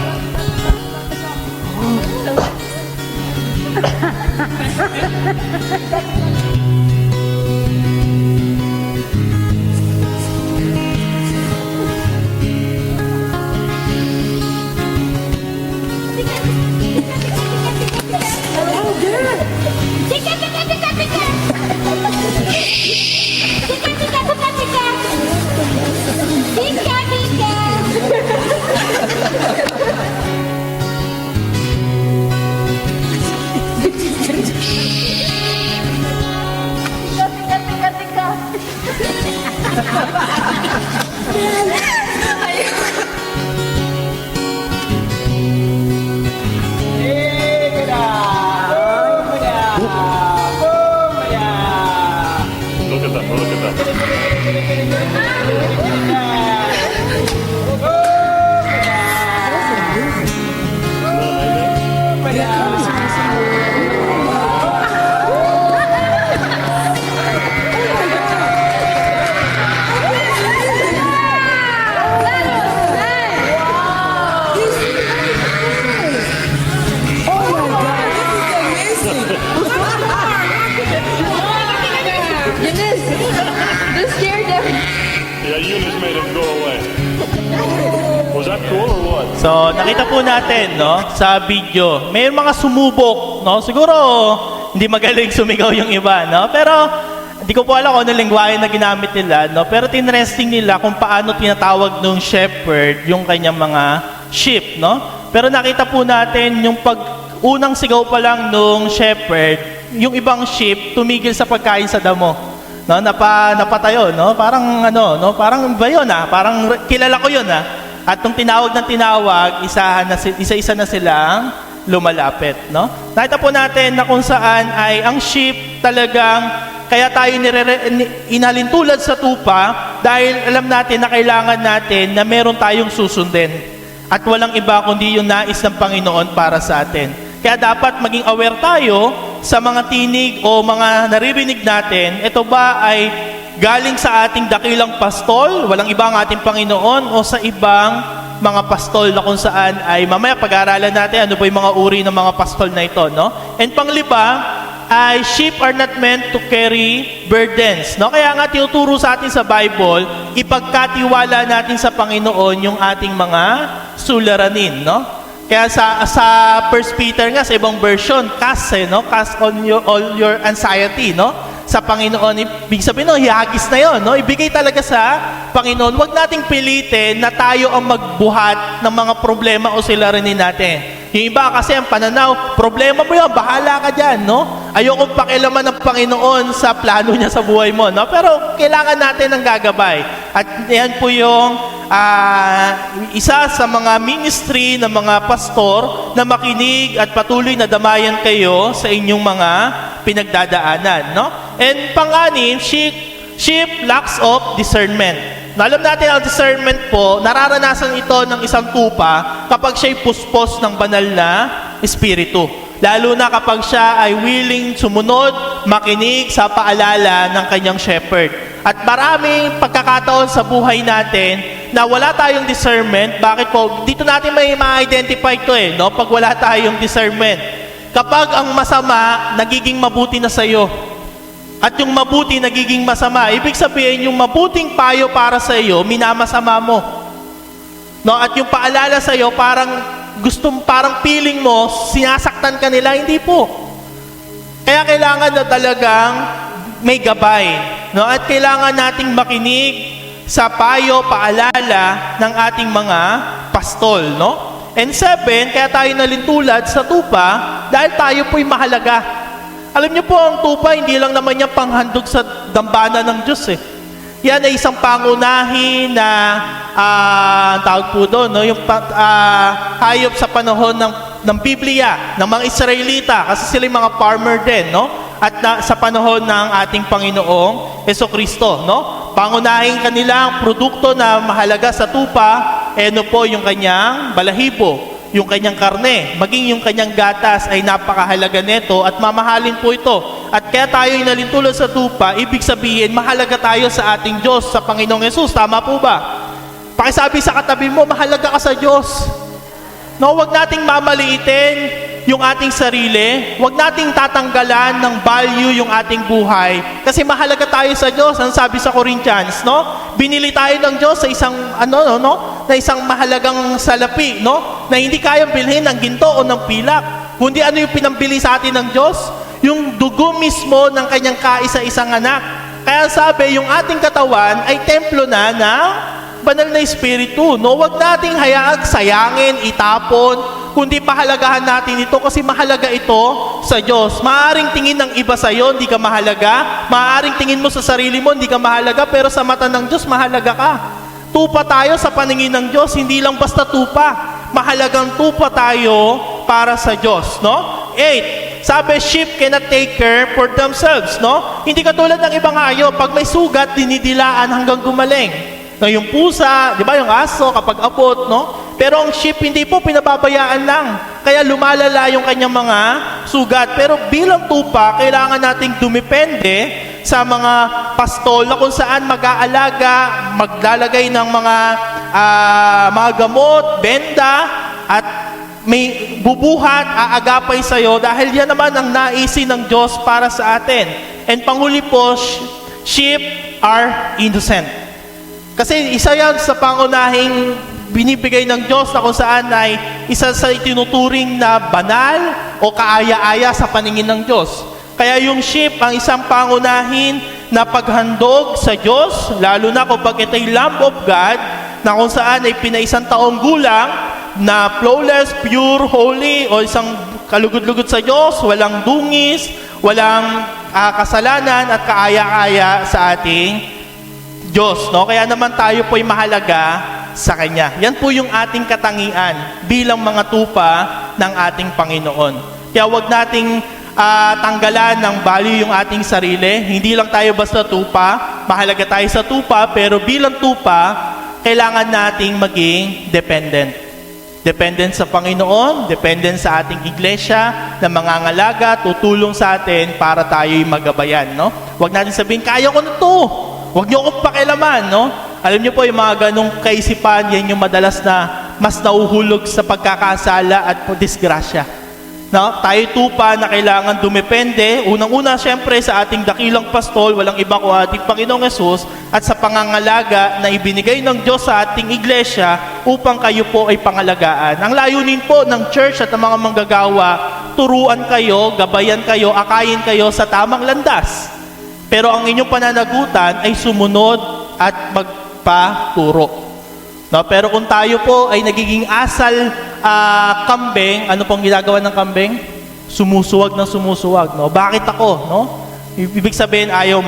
[SPEAKER 6] Look at that, look at that.
[SPEAKER 3] This scared them.
[SPEAKER 6] Yeah, Eunice made him go away. Was that cool or what?
[SPEAKER 5] So, nakita po natin, no, sa video, may mga sumubok, no? Siguro, hindi magaling sumigaw yung iba, no? Pero, hindi ko po alam kung ano lengguwahe na ginamit nila, no? Pero tinresting nila kung paano tinatawag nung shepherd yung kanyang mga sheep, no? Pero nakita po natin yung unang sigaw pa lang nung shepherd, yung ibang sheep tumigil sa pagkain sa damo. No, napatayo, no? Parang parang ba yun, parang kilala ko yun, At nung tinawag ng tinawag, isa-isa na silang lumalapit, no? Nakita po natin na kung saan ay ang sheep talagang kaya tayo inalintulad sa tupa dahil alam natin na kailangan natin na meron tayong susundin. At walang iba kundi yung nais ng Panginoon para sa atin. Kaya dapat maging aware tayo sa mga tinig o mga naririnig natin. Ito ba ay galing sa ating dakilang pastol, walang iba ang ating Panginoon, o sa ibang mga pastol na kung saan ay mamaya pag-aaralan natin ano ba yung mga uri ng mga pastol na ito, no? And pangliba, ay sheep are not meant to carry burdens, no? Kaya nga tinuturo sa atin sa Bible, ipagkatiwala natin sa Panginoon yung ating mga suliranin, no? Kaya sa 1 Peter nga, sa ibang version, cast on all your anxiety, no? Sa Panginoon, ibig sabihin, no, hihagis na yon, no? Ibigay talaga sa Panginoon. Huwag nating pilitin na tayo ang magbuhat ng mga problema o suliranin natin. Yung iba kasi ang pananaw, problema mo yan, bahala ka dyan, no? Ayokong pakialaman ng Panginoon sa plano niya sa buhay mo, no? Pero kailangan natin ng gagabay. At yan po yung isa sa mga ministry ng mga pastor na makinig at patuloy na damayan kayo sa inyong mga pinagdadaanan, no? And pang-anim, sheep lacks of discernment. Alam natin ang discernment po, nararanasan ito ng isang tupa kapag siya'y puspos ng banal na espiritu. Lalo na kapag siya ay willing sumunod, makinig sa paalala ng kanyang shepherd. At maraming pagkakataon sa buhay natin na wala tayong discernment. Bakit po? Dito natin may ma-identify ito no? Pag wala tayong discernment. Kapag ang masama, nagiging mabuti na sa'yo. At yung mabuti, nagiging masama. Ibig sabihin, yung mabuting payo para sa iyo, minamasama mo. No? At yung paalala sa iyo, parang feeling mo, sinasaktan ka nila. Hindi po. Kaya kailangan na talagang may gabay. No? At kailangan nating makinig sa payo, paalala ng ating mga pastol. No? And 7, kaya tayo nalintulad sa tupa dahil tayo po'y mahalaga. Alam niyo po, ang tupa, hindi lang naman niya panghandog sa dambana ng Diyos eh. Yan ay isang pangunahin na tawag po doon, no? Yung hayop sa panahon ng Biblia, ng mga Israelita, kasi sila yung mga farmer din, no? At sa panahon ng ating Panginoong Jesucristo, no? Pangunahing kanilang produkto na mahalaga sa tupa, ano po yung kanyang balahibo, yung kanyang karne, maging yung kanyang gatas ay napakahalaga nito at mamahalin po ito. At kaya tayo nalintulad sa tupa, ibig sabihin, mahalaga tayo sa ating Diyos, sa Panginoong Yesus. Tama po ba? Pakisabi sa katabi mo, mahalaga ka sa Diyos. No, wag nating mamaliitin yung ating sarili, wag nating tatanggalan ng value yung ating buhay kasi mahalaga tayo sa Diyos. Ang sabi sa Corinthians, no? Binili tayo ng Diyos sa isang na isang mahalagang salapi, no? Na hindi kayang bilhin ng ginto o ng pilak. Kundi ano yung pinambili sa atin ng Diyos? Yung dugo mismo ng kanyang kaisa-isang anak. Kaya sabi, yung ating katawan ay templo na ng banal na espiritu, no? Wag nating hayaang sayangin, itapon, kundi pahalagahan natin ito kasi mahalaga ito sa Diyos. Maaaring tingin ng iba sa iyo, hindi ka mahalaga. Maaaring tingin mo sa sarili mo, hindi ka mahalaga, pero sa mata ng Diyos, mahalaga ka. Tupa tayo sa paningin ng Diyos, hindi lang basta tupa. Mahalagang tupa tayo para sa Diyos, no? 8, sabi, sheep cannot take care for themselves, no? Hindi katulad ng ibang hayop, pag may sugat, dinidilaan hanggang gumaling. No, yung pusa, di ba, yung aso, kapag abot, no? Pero ang sheep, hindi po, pinababayaan lang. Kaya lumalala yung kanyang mga sugat. Pero bilang tupa, kailangan nating dumepende sa mga pastol na kung saan mag-aalaga, maglalagay ng mga gamot, benda, at may bubuhat, aagapay sa'yo dahil yan naman ang naisin ng Diyos para sa atin. And panghuli po, sheep are innocent. Kasi isa yan sa pangunahing binibigay ng Diyos na kung saan ay isa sa itinuturing na banal o kaaya-aya sa paningin ng Diyos. Kaya yung sheep ang isang pangunahin na paghandog sa Diyos, lalo na kapag ito'y Lamb of God, na kung saan ay pinaisang taong gulang na flawless, pure, holy, o isang kalugod-lugod sa Diyos, walang dungis, walang kasalanan at kaaya-aya sa ating Diyos, no? Kaya naman tayo po'y mahalaga sa Kanya. Yan po yung ating katangian bilang mga tupa ng ating Panginoon. Kaya wag nating tanggalan ng value yung ating sarili. Hindi lang tayo basta tupa, mahalaga tayo sa tupa, pero bilang tupa, kailangan nating maging dependent. Dependent sa Panginoon, dependent sa ating iglesia na mangangalaga, tutulong sa atin para tayo'y magabayan, no? Wag natin sabihin, kaya ko na to. Huwag niyo akong pakialaman, no? Alam niyo po, yung mga ganong kaisipan, yan yung madalas na mas nauhulog sa pagkakasala at disgrasya. No? Tayo tupa na kailangan dumepende. Unang-una, syempre, sa ating dakilang pastol, walang iba ko ating Panginoong Yesus, at sa pangangalaga na ibinigay ng Diyos sa ating iglesia upang kayo po ay pangalagaan. Ang layunin po ng church at ng mga manggagawa, turuan kayo, gabayan kayo, akayin kayo sa tamang landas. Pero ang inyong pananagutan ay sumunod at magpaturo. No? Pero kung tayo po ay nagiging asal kambing, ano pong ginagawa ng kambing? Sumusuwag ng sumusuwag. No? Bakit ako? No? Ibig sabihin ayaw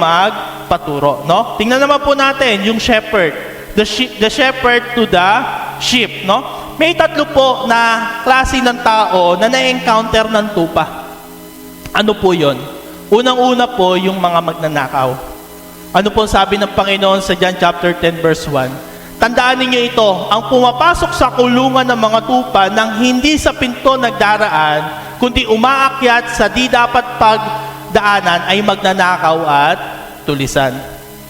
[SPEAKER 5] magpaturo, no? Tingnan naman po natin yung shepherd. The shepherd to the sheep, no? May tatlo po na klase ng tao na na-encounter ng tupa. Ano po yon? Unang-una po yung mga magnanakaw. Ano po sabi ng Panginoon sa John chapter 10 verse 1? Tandaan ninyo ito, ang pumapasok sa kulungan ng mga tupa nang hindi sa pinto nagdaraan, kundi umaakyat sa di dapat pagdaanan ay magnanakaw at tulisan.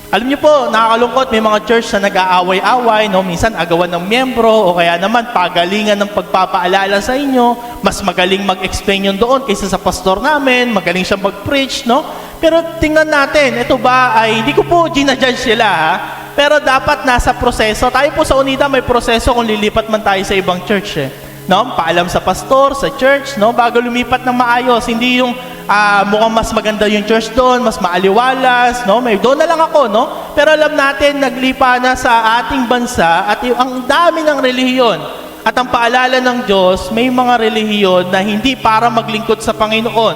[SPEAKER 5] Alam niyo po, nakakalungkot, may mga church na nag-aaway-away, no? Minsan agawan ng miyembro o kaya naman pagalingan ng pagpapaalala sa inyo. Mas magaling mag-explain yun doon kaysa sa pastor namin, magaling siya mag-preach, no? Pero tingnan natin, ito ba ay, hindi ko po ginajudge sila, ha? Pero dapat nasa proseso. Tayo po sa UNIDA may proseso kung lilipat man tayo sa ibang church, eh. No? Paalam sa pastor, sa church, no? Bago lumipat ng maayos, hindi yung mukhang mas maganda yung church doon, mas maaliwalas, no? May doon na lang ako, no? Pero alam natin, naglipa na sa ating bansa at ang dami ng relihiyon. At ang paalala ng Diyos, may mga relihiyon na hindi para maglingkod sa Panginoon,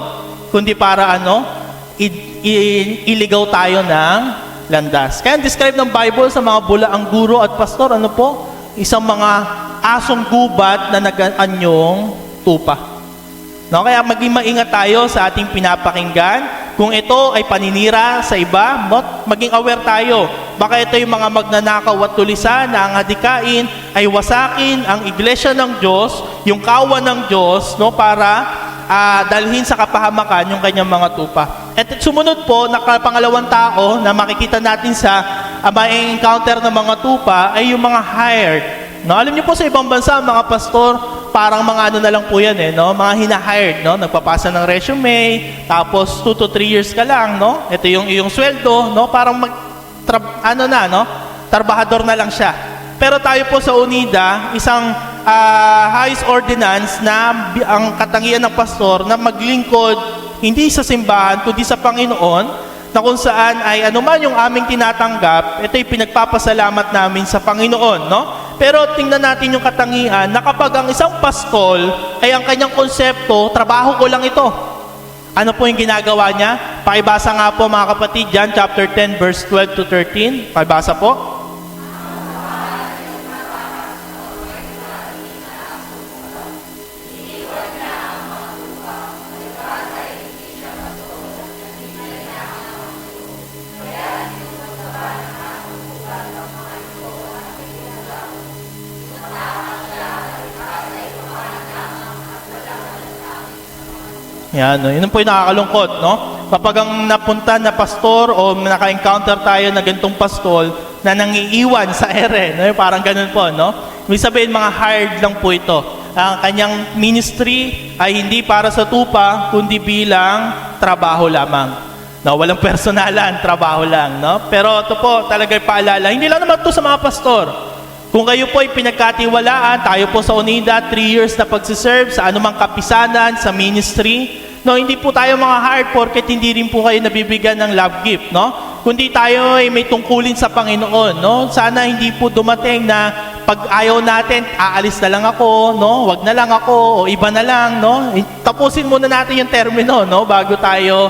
[SPEAKER 5] kundi para iligaw tayo ng landas. Kaya describe ng Bible sa mga bulaang guro at pastor, ano po? Isang mga asong gubat na nag-anyong tupa. No, kaya maging maingat tayo sa ating pinapakinggan. Kung ito ay paninira sa iba, maging aware tayo. Baka ito yung mga magnanakaw at tulisan na ang hadikain ay wasakin ang iglesia ng Diyos, yung kawan ng Diyos, no, para dalhin sa kapahamakan yung kanyang mga tupa. At sumunod po, pangalawang tao na makikita natin sa may encounter ng mga tupa ay yung mga hired. No, alam niyo po sa ibang bansa, mga pastor, parang mga na lang po yan, no? Mga hina-hired, no? Nagpapasa ng resume, tapos 2 to 3 years ka lang, no? Ito yung iyong sweldo, no? Parang trabahador na lang siya. Pero tayo po sa UNIDA, isang highest ordinance na ang katangian ng pastor na maglingkod hindi sa simbahan, kundi sa Panginoon, na kung saan ay anuman yung aming tinatanggap, ito'y pinagpapasalamat namin sa Panginoon, no? Pero tingnan natin yung katangian na kapag ang isang pastol ay ang kanyang konsepto, trabaho ko lang ito. Ano po yung ginagawa niya? Pakibasa nga po mga kapatid, John chapter 10 verse 12 to 13. Pakibasa po. Yan, no? Yun po yung nakakalungkot, no? Kapag ang napunta na pastor o naka-encounter tayo na ganitong pastol na nangiiwan sa ere, no? Parang ganun po, no? May sabihin, mga hired lang po ito. Ang kanyang ministry ay hindi para sa tupa, kundi bilang trabaho lamang. No, walang personalan, trabaho lang, no? Pero ito po, talagang paalala, hindi lang naman ito sa mga pastor. Kung kayo po ay pinagkatiwalaan, tayo po sa UNIDA, 3 years na pagsiserve sa anumang kapisanan, sa ministry, no, hindi po tayo mga hired porket hindi rin po kayo nabibigyan ng love gift, no? Kundi tayo ay may tungkulin sa Panginoon, no? Sana hindi po dumating na pag ayaw natin, aalis na lang ako, no? Wag na lang ako, o iba na lang, no? Tapusin muna natin yung termino, no? Bago tayo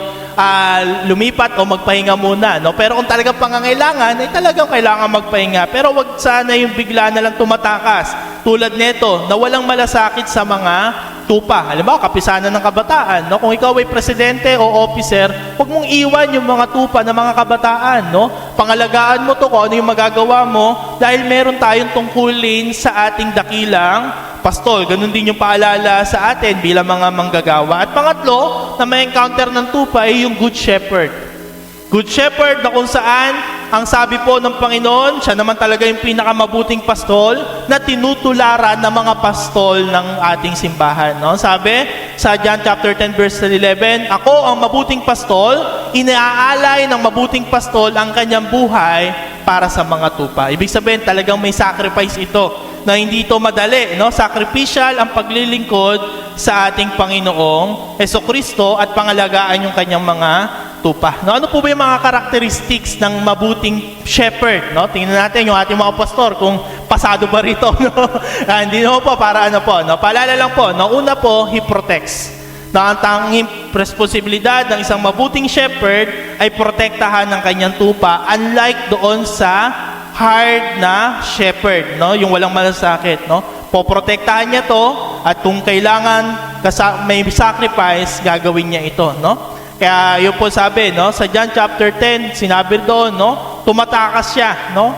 [SPEAKER 5] lumipat o magpahinga muna, no? Pero kung talagang pangangailangan, ay talagang kailangan magpahinga. Pero wag sana yung bigla na lang tumatakas. Tulad nito, na walang malasakit sa mga tupa. Halimbawa, kapisanan ng kabataan, no? Kung ikaw ay presidente o officer, huwag mong iwan yung mga tupa ng mga kabataan, no? Pangalagaan mo to kung ano yung magagawa mo dahil meron tayong tungkulin sa ating dakilang pastol. Ganun din yung paalala sa atin bilang mga manggagawa. At pangatlo, na may encounter ng tupa ay yung Good Shepherd. Good Shepherd na kung saan, ang sabi po ng Panginoon, siya naman talaga yung pinakamabuting pastol na tinutularan ng mga pastol ng ating simbahan. No? Sabi sa John chapter 10 verse 11, ako ang mabuting pastol, inaalay ng mabuting pastol ang kanyang buhay para sa mga tupa. Ibig sabihin, talagang may sacrifice ito na hindi ito madali, no? Sacrificial ang paglilingkod sa ating Panginoong Hesukristo at pangalagaan yung kanyang mga tupa. No, ano po ba yung mga characteristics ng mabuting shepherd, no? Tingnan natin yung ating mga pastor kung pasado ba rito, no? Hindi no po para ano po, no? Paalala lang po, no? Una po, he protects. na ang tanging responsibilidad ng isang mabuting shepherd ay protektahan ng kanyang tupa, unlike doon sa hired na shepherd, no? Yung walang malasakit, no? Poprotektahan niya to, at kung kailangan may sacrifice, gagawin niya ito, no? Kaya yun po sabi, no? Sa John chapter 10, sinabi doon, no? Tumatakas siya, no?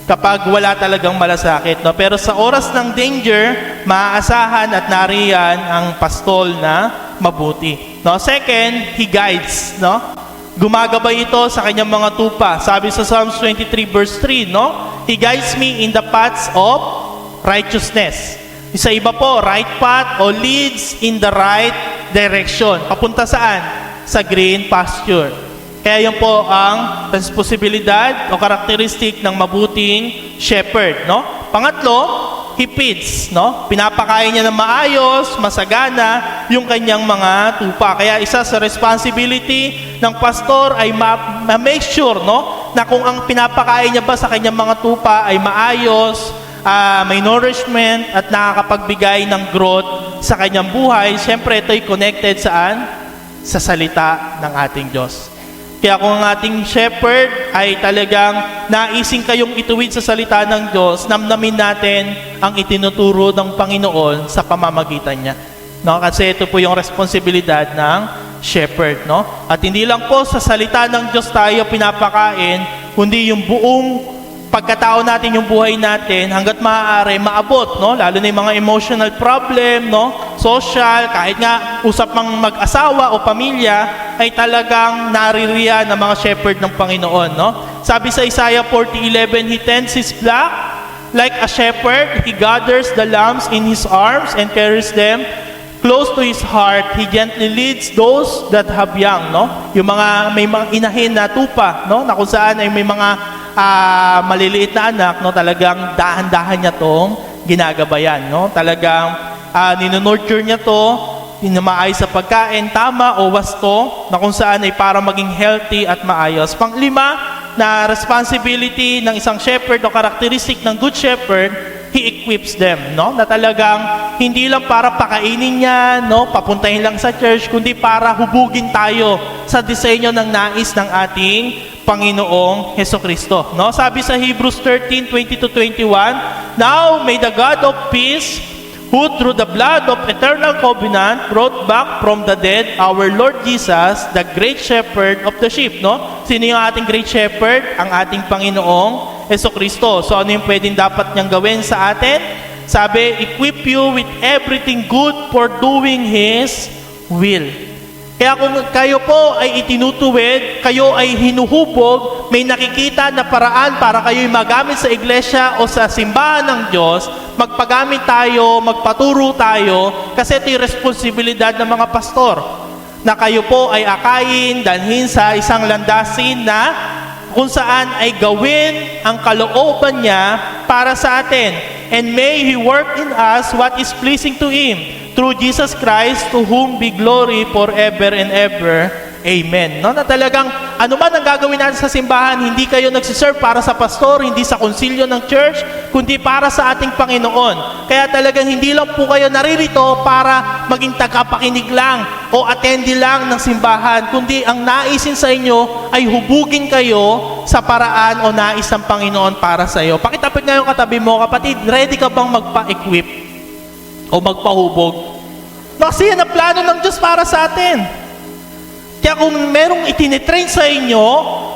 [SPEAKER 5] Kapag wala talagang malasakit, no? Pero sa oras ng danger, maaasahan at nariyan ang pastol na mabuti, no? Second, he guides, no? Gumagabay ito sa kanyang mga tupa. Sabi sa Psalms 23 verse 3, no? He guides me in the paths of righteousness. Sa iba po, right path o leads in the right direction. Papunta saan? Sa green pasture. Kaya yun po ang responsibilidad o karakteristik ng mabuting shepherd, no? Pangatlo, he feeds, no? Pinapakain niya ng maayos, masagana yung kanyang mga tupa. Kaya isa sa responsibility ng pastor ay ma-make sure, no, na kung ang pinapakain niya ba sa kanyang mga tupa ay maayos, may nourishment at nakakapagbigay ng growth sa kanyang buhay. Siyempre, ito'y connected saan? Sa salita ng ating Diyos. Kaya kung ang ating shepherd ay talagang naising kayong ituwid sa salita ng Diyos, namnamin natin ang itinuturo ng Panginoon sa pamamagitan niya. No? Kasi ito po yung responsibilidad ng shepherd. No? At hindi lang po sa salita ng Diyos tayo pinapakain, kundi yung buong pagkatao natin, yung buhay natin, hanggat maaari, maabot, no? Lalo na yung mga emotional problem, no? Social, kahit nga usap mang mag-asawa o pamilya, ay talagang naririyan ng mga shepherd ng Panginoon, no? Sabi sa Isaiah 40:11, he tends his flock like a shepherd, he gathers the lambs in his arms and carries them close to his heart. He gently leads those that have young, no? Yung mga may mga inahin na tupa, no? Na kung saan ay may mga maliliit na anak, no? Talagang dahan-dahan niya tong ginagabayan, no? Talagang ninonurture niya to, maayos sa pagkain, tama o wasto, na kung saan ay para maging healthy at maayos. Panglima na responsibility ng isang shepherd o characteristic ng good shepherd, he equips them, no? Na talagang hindi lang para pakainin niya, no? Papuntahin lang sa church, kundi para hubugin tayo sa disenyo ng nais ng ating Panginoong Hesukristo, no? Sabi sa Hebrews 13:20-21, now may the God of peace, who through the blood of eternal covenant brought back from the dead our Lord Jesus, the great shepherd of the sheep, no? Sino yung ating great shepherd? Ang ating Panginoong Hesukristo. So ano yung pwedeng dapat niyang gawin sa atin? Sabi, equip you with everything good for doing His will. Kaya kung kayo po ay itinutuwid, kayo ay hinuhubog, may nakikita na paraan para kayo'y magamit sa iglesia o sa simbahan ng Diyos, magpagamit tayo, magpaturo tayo, kasi ito yung responsibilidad ng mga pastor, na kayo po ay akayin, dalhin sa isang landasin na kung saan ay gawin ang kalooban niya para sa atin. And may He work in us what is pleasing to Him, through Jesus Christ, to whom be glory forever and ever. Amen. No? Na talagang ano man ang gagawin natin sa simbahan, hindi kayo nagsiserve para sa pastor, hindi sa konsilyo ng church, kundi para sa ating Panginoon. Kaya talagang hindi lang po kayo naririto para maging tagapakinig lang o attendee lang ng simbahan, kundi ang naisin sa inyo ay hubugin kayo sa paraan o nais ng Panginoon para sa iyo. Pakitapik ngayon katabi mo, kapatid, ready ka bang magpa-equip o magpahubog? Kasi yan ang plano ng Diyos para sa atin. Kaya kung merong itinitrain sa inyo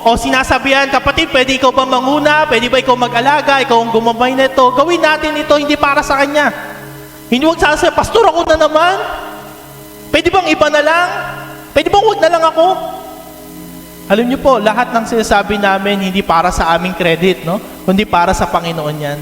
[SPEAKER 5] o sinasabihan, kapatid, pwede ikaw ba manguna? Pwede ba ikaw mag-alaga? Ikaw ang gumabay na ito? Gawin natin ito, hindi para sa kanya. Hindi huwag sasabihin, pastor, ako na naman. Pwede bang iba na lang? Pwede bang huwag na lang ako? Alam niyo po, lahat ng sinasabi namin hindi para sa aming credit, no? Kundi para sa Panginoon yan.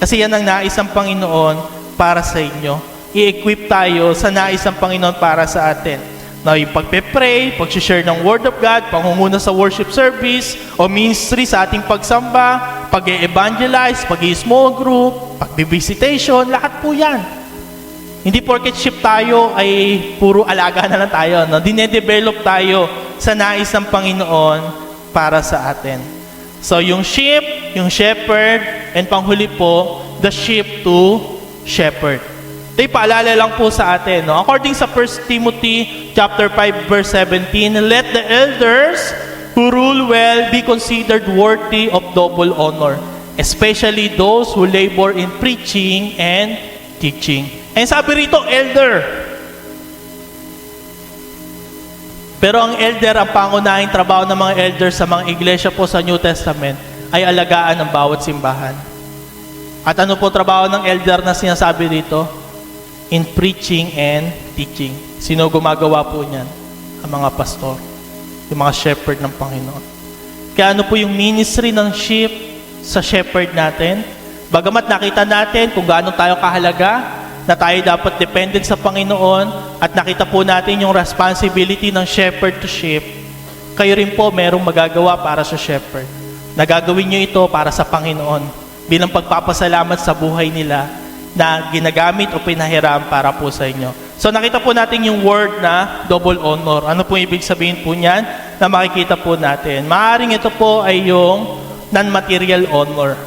[SPEAKER 5] Kasi yan ang nais ng Panginoon para sa inyo. I-equip tayo sa nais ng Panginoon para sa atin. Na yung pagpe-pray, pag-share ng Word of God, pangunguna sa worship service o ministry sa ating pagsamba, pag-evangelize, pag-small group, pag-visitation, lahat po yan. Hindi porket sheep tayo ay puro alaga na lang tayo. No? Dinedevelop tayo sa nais ng Panginoon para sa atin. So yung sheep, yung shepherd, and panghuli po, the sheep to shepherd. Ito'y paalala lang po sa atin. No? According sa 1 Timothy chapter 5 verse 17, let the elders who rule well be considered worthy of double honor, especially those who labor in preaching and teaching. And sabi rito, elder. Pero ang elder, ang pangunahing trabaho ng mga elder sa mga iglesia po sa New Testament ay alagaan ng bawat simbahan. At ano po trabaho ng elder na sinasabi dito? In preaching and teaching. Sino gumagawa po niyan? Ang mga pastor. Yung mga shepherd ng Panginoon. Kaya ano po yung ministry ng sheep sa shepherd natin? Bagamat nakita natin kung gaano tayo kahalaga, na tayo dapat dependent sa Panginoon, at nakita po natin yung responsibility ng shepherd to sheep, kayo rin po merong magagawa para sa shepherd. Nagagawin nyo ito para sa Panginoon bilang pagpapasalamat sa buhay nila na ginagamit o pinahiram para po sa inyo. So nakita po natin yung word na double honor. Ano po ibig sabihin po niyan na makikita po natin? Maaaring ito po ay yung non-material honor.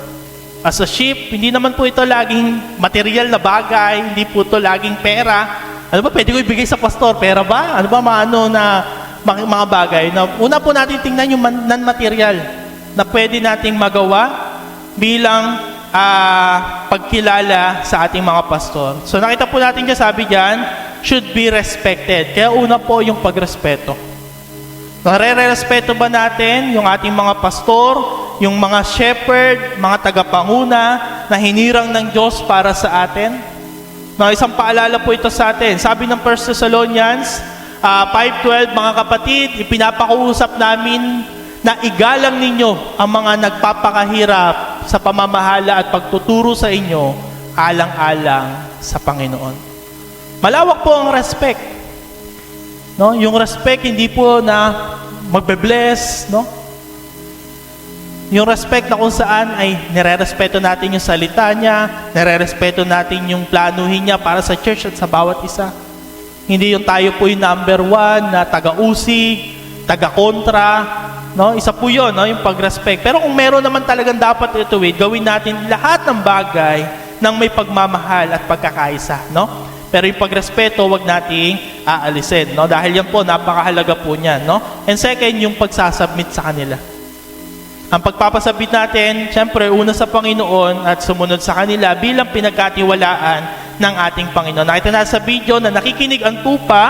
[SPEAKER 5] As a sheep, hindi naman po ito laging material na bagay, hindi po ito laging pera. Ano ba, pwede ko ibigay sa pastor? Pera ba? Ano ba mga bagay? Na, una po natin tingnan yung non-material na pwede nating magawa bilang pagkilala sa ating mga pastor. So nakita po natin dyan, sabi dyan, should be respected. Kaya una po yung pagrespeto. Nare-respeto ba natin yung ating mga pastor, yung mga shepherd, mga tagapanguna na hinirang ng Diyos para sa atin? No, isang paalala po ito sa atin. Sabi ng 1 Thessalonians 5:12, mga kapatid, ipinapakuusap namin na igalang ninyo ang mga nagpapakahirap sa pamamahala at pagtuturo sa inyo alang-alang sa Panginoon. Malawak po ang respect. No? Yung respect hindi po na magbe-bless, no? Yung respect na kung saan ay nire-respeto natin yung salita niya, nire-respeto natin yung planuhin niya para sa church at sa bawat isa. Hindi yung tayo po yung number one na taga-usig, taga-kontra, no? Isa po yun, no? Yung pag-respect. Pero kung meron naman talagang dapat ituwid, gawin natin lahat ng bagay ng may pagmamahal at pagkakaisa, no? Pero yung pagrespeto, wag nating aalisin, no? Dahil yan po, napakahalaga po niyan, no? And second, yung pagsasubmit sa kanila. Ang pagpapasabit natin, syempre, una sa Panginoon at sumunod sa kanila bilang pinagkatiwalaan ng ating Panginoon. Nakita na sa video na nakikinig ang tupa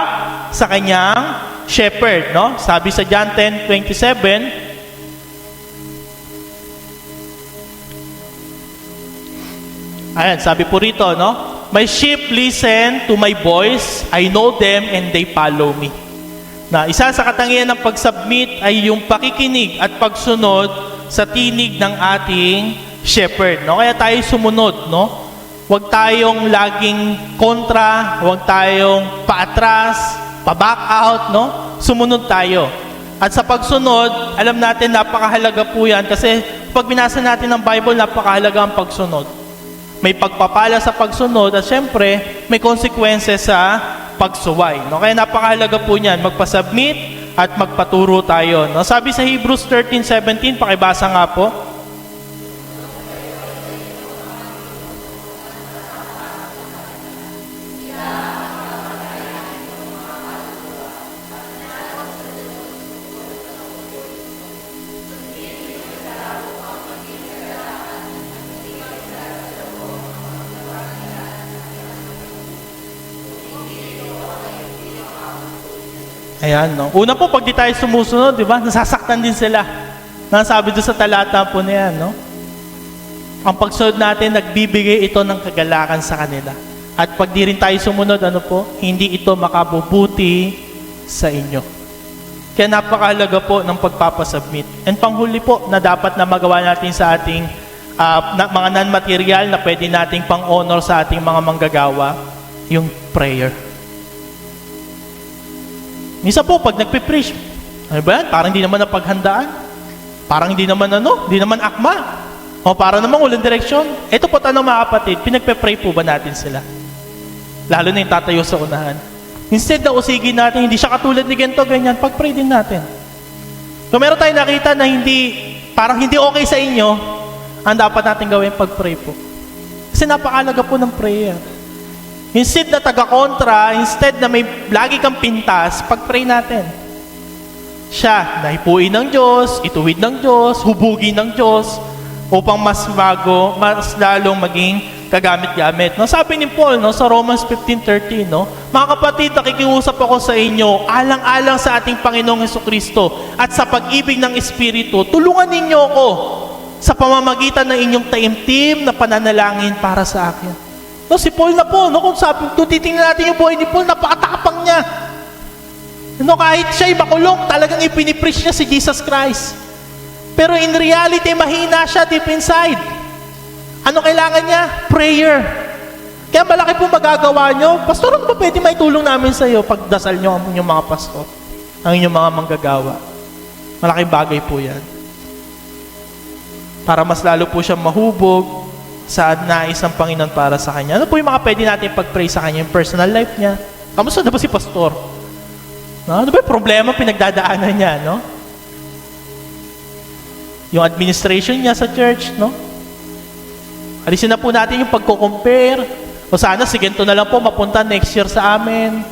[SPEAKER 5] sa kanyang shepherd, no? Sabi sa John 10:27, ayan, sabi po rito, no? My sheep listen to my voice, I know them and they follow me. Na isa sa katangian ng pag-submit ay yung pakikinig at pagsunod sa tinig ng ating shepherd, no? Kaya tayo sumunod, no? Huwag tayong laging kontra, huwag tayong paatras, pa-back out, no? Sumunod tayo. At sa pagsunod, alam natin napakahalaga po yan kasi pag binasa natin ng Bible, napakahalaga ang pagsunod. May pagpapala sa pagsunod at syempre, may consequences sa pagsuway. No? Kaya napakahalaga po niyan, magpasubmit at magpaturo tayo. No? Sabi sa Hebrews 13:17, pakibasa nga po. Ayan, no? Una po, pag di tayo sumusunod, di ba? Nasasaktan din sila. Nasabi doon sa talata po na yan, no? Ang pagsunod natin, nagbibigay ito ng kagalakan sa kanila. At pag di rin tayo sumunod, ano po? Hindi ito makabubuti sa inyo. Kaya napakahalaga po ng pagpapasubmit. And panghuli po, na dapat na magawa natin sa ating mga non-material na pwede nating pang-honor sa ating mga manggagawa, yung prayer. Minsan po, pag nagpipreach, ano ba yan? Parang hindi naman napaghandaan. Parang hindi naman hindi naman akma. O parang naman walang direksyon. Ito po tanong mga kapatid, pinagpe-pray po ba natin sila? Lalo na yung tatayo sa unahan. Instead na usigin natin, hindi siya katulad ni ganito, ganyan, pag-pray din natin. Kung meron tayong nakita na parang hindi okay sa inyo, ang dapat natin gawin pag-pray po. Kasi napakalaga po ng prayer. Instead na taga-kontra, instead na may lagi kang pintas, pag-pray natin. Siya, nahipuin ng Diyos, ituwid ng Diyos, hubugin ng Diyos, upang mas lalong maging kagamit-gamit. No, sabi ni Paul, no, sa Romans 15:13, no, mga kapatid, nakikiusap ako sa inyo, alang-alang sa ating Panginoong Hesukristo at sa pag-ibig ng Espiritu, tulungan ninyo ako sa pamamagitan ng inyong taimtim na pananalangin para sa akin. No, si Paul na po, no, kung titingnan natin yung buhay ni Paul, napakatapang niya. No, kahit siya'y makulong, talagang ipinipreach niya si Jesus Christ. Pero in reality, mahina siya deep inside. Ano kailangan niya? Prayer. Kaya malaki po magagawa nyo. Pastor, ano ba pwede maitulong namin sa iyo? Pagdasal nyo ang inyong mga pastor, ang inyong mga manggagawa. Malaking bagay po yan. Para mas lalo po siya mahubog sa nais ng Panginoon para sa kanya. Ano po yung mga pwede natin pag-pray sa kanya? Yung personal life niya. Kamusta na ba si pastor? No? Ano ba yung problema pinagdadaanan niya? No? Yung administration niya sa church, no? Alisin na po natin yung pagko-compare. O sana, sige, ito na lang po, mapunta next year sa amin.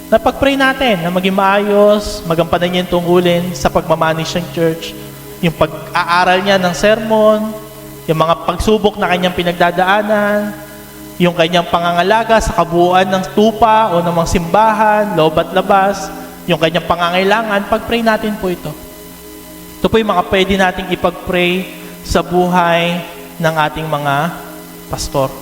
[SPEAKER 5] Napag-pray natin na maging maayos, magampanan niya yung tungkulin sa pagmamanage ng church, yung pag-aaral niya ng sermon, yung mga pagsubok na kanyang pinagdadaanan, yung kanyang pangangalaga sa kabuuan ng tupa o ng mga simbahan, loob at labas, yung kanyang pangangailangan, pag-pray natin po ito. Ito po yung mga pwede nating ipag-pray sa buhay ng ating mga pastor.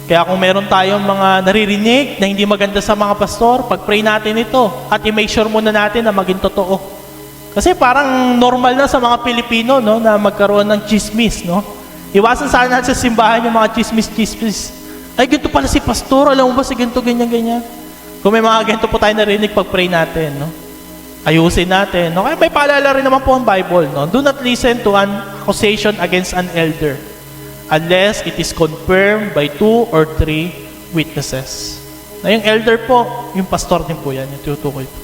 [SPEAKER 5] Kaya kung meron tayong mga naririnig na hindi maganda sa mga pastor, pag-pray natin ito at i-make sure muna natin na maging totoo. Kasi parang normal na sa mga Pilipino, no, na magkaroon ng chismis, no? Iwasan sana natin sa simbahan yung mga chismis. Ay, ganito pala si pastor, alam mo ba si ganito, ganyan. Kung may mga ganito po tayo narinig, pag-pray natin, no? Ayusin natin, no? Kaya may paalala rin naman po ang Bible, no? Do not listen to an accusation against an elder unless it is confirmed by 2 or 3 witnesses. Na yung elder po, yung pastor din po yan, yung tutukoy po.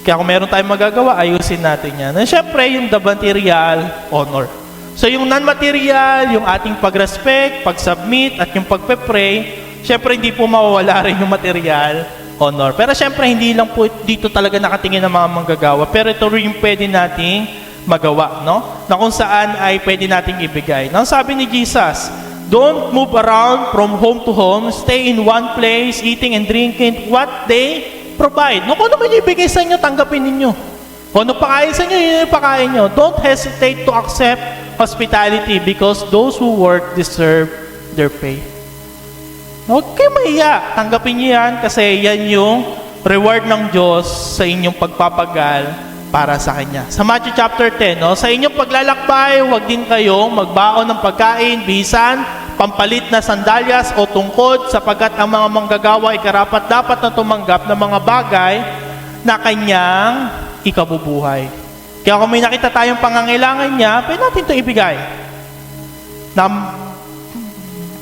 [SPEAKER 5] Kaya kung meron tayong magagawa, ayusin natin yan. And syempre, yung the material honor. So yung non-material, yung ating pag-respect, pag-submit, at yung pag-pray, syempre hindi po mawawala rin yung material honor. Pero syempre, hindi lang po dito talaga nakatingin ng mga manggagawa. Pero ito rin yung pwede nating magawa, no? Na kung saan ay pwede nating ibigay. Nang sabi ni Jesus, don't move around from home to home, stay in one place, eating and drinking what they provide. No, kung ano man yung ibigay sa inyo, tanggapin ninyo. Kung ano pakain sa inyo, yun yung pakain nyo. Don't hesitate to accept hospitality because those who work deserve their pay. Huwag kayo mahiya. Tanggapin nyo yan kasi yan yung reward ng Diyos sa inyong pagpapagal para sa Kanya. Sa Matthew chapter 10, no, sa inyong paglalakbay, huwag din kayong magbaon ng pagkain, bisan, pampalit na sandalyas o tungkod sapagkat ang mga manggagawa ay karapat-dapat na tumanggap ng mga bagay na kanyang ikabubuhay. Kaya kung may nakita tayong pangangailangan niya, pwede natin ito ibigay.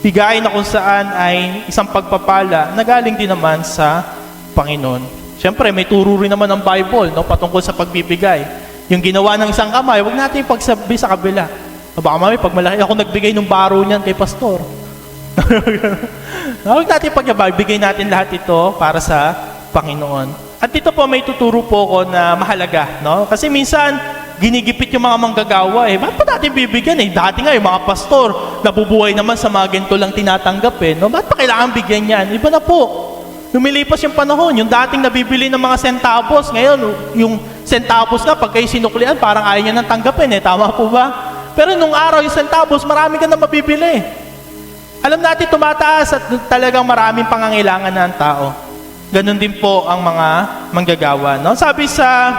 [SPEAKER 5] Bigay na kung saan ay isang pagpapala na galing din naman sa Panginoon. Siyempre, may turo rin naman ng Bible, no, patungkol sa pagbibigay. Yung ginawa ng isang kamay, huwag natin ipagsabi sa kabila. Baka mami, pag malaki ako nagbigay ng baro niyan kay pastor. Huwag natin pagbigay natin lahat ito para sa Panginoon. At dito po may tuturo po ko na mahalaga, no? Kasi minsan, ginigipit yung mga manggagawa eh. Ba't pa natin bibigyan eh? Dati nga yung mga pastor, nabubuhay naman sa mga ganito lang tinatanggap eh. No? Ba't pa kailangan bigyan yan? Iba na po. Lumilipas yung panahon, yung dating nabibili ng mga centavos, ngayon, yung centavos na, pag kayo sinuklian, parang ayaw niya nang tanggapin eh. Tama po ba? Pero nung araw, yung centavos, marami ka na mabibili. Alam natin, tumataas at talagang maraming pangangailangan ng tao. Ganon din po ang mga manggagawa. No? Sabi sa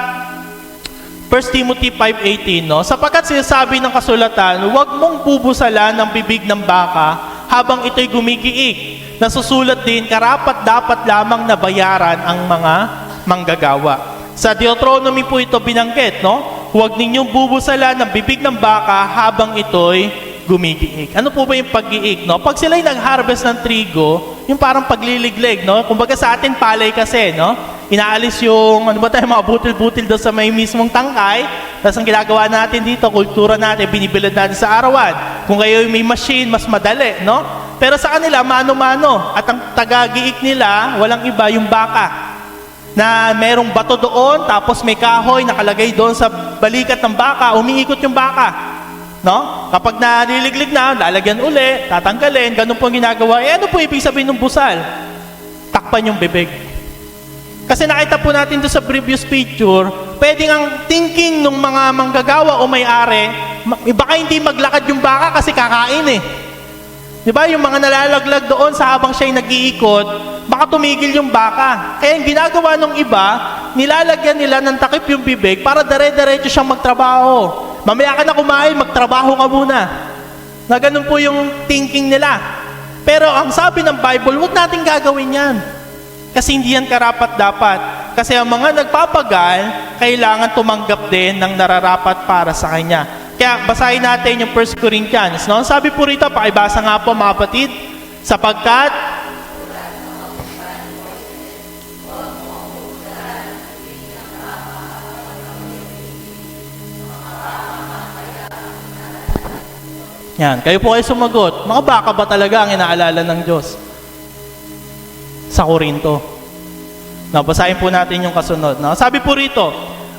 [SPEAKER 5] 1 Timothy 5:18, no? Sapagkat sinasabi ng kasulatan, huwag mong bubusalan ng bibig ng baka habang ito'y gumigiig. Nasusulat din, karapat-dapat lamang na bayaran ang mga manggagawa. Sa Deuteronomy po ito binanggit, no? Huwag ninyong bubusalan ng bibig ng baka habang ito'y gumigiig. Ano po ba yung pag-iig, no? Pag sila'y nag-harvest ng trigo, yung parang pagliliglig, no? Kumbaga sa atin palay kasi, no? Inaalis yung, mga butil-butil doon sa may mismong tangkay. Tapos ang ginagawa natin dito, kultura natin, binibilad natin sa arawan. Kung kayo may machine, mas madali, no? Pero sa kanila, mano-mano. At ang tagagiik nila, walang iba, yung baka. Na merong bato doon, tapos may kahoy nakalagay doon sa balikat ng baka, umiikot yung baka. No? Kapag naliliglig na, lalagyan uli, tatanggalin, ganun po ang ginagawa. Ano po ibig sabihin ng busal? Takpan yung bibig. Kasi nakita po natin doon sa previous picture, pwedeng ang thinking ng mga manggagawa o may-ari, baka hindi maglakad yung baka kasi kakain eh. Di ba? Yung mga nalalaglag doon sa habang siya'y nag-iikot, baka tumigil yung baka. Kaya yung ginagawa ng iba, nilalagyan nila ng takip yung bibig para dare-diretso siyang magtrabaho. Mamaya ka na kumain, magtrabaho ka muna. Na ganun po yung thinking nila. Pero ang sabi ng Bible, huwag natin gagawin yan. Kasi hindi yan karapat-dapat. Kasi ang mga nagpapagal, kailangan tumanggap din ng nararapat para sa kanya. Kaya basahin natin yung 1 Corinthians. No? Sabi po rito, pakibasa nga po mga kapatid, sapagkat yan, kayo po ay sumagot. Mga baka ba talaga ang inaalala ng Diyos? Sa Korinto. No, basahin po natin yung kasunod. No? Sabi po rito,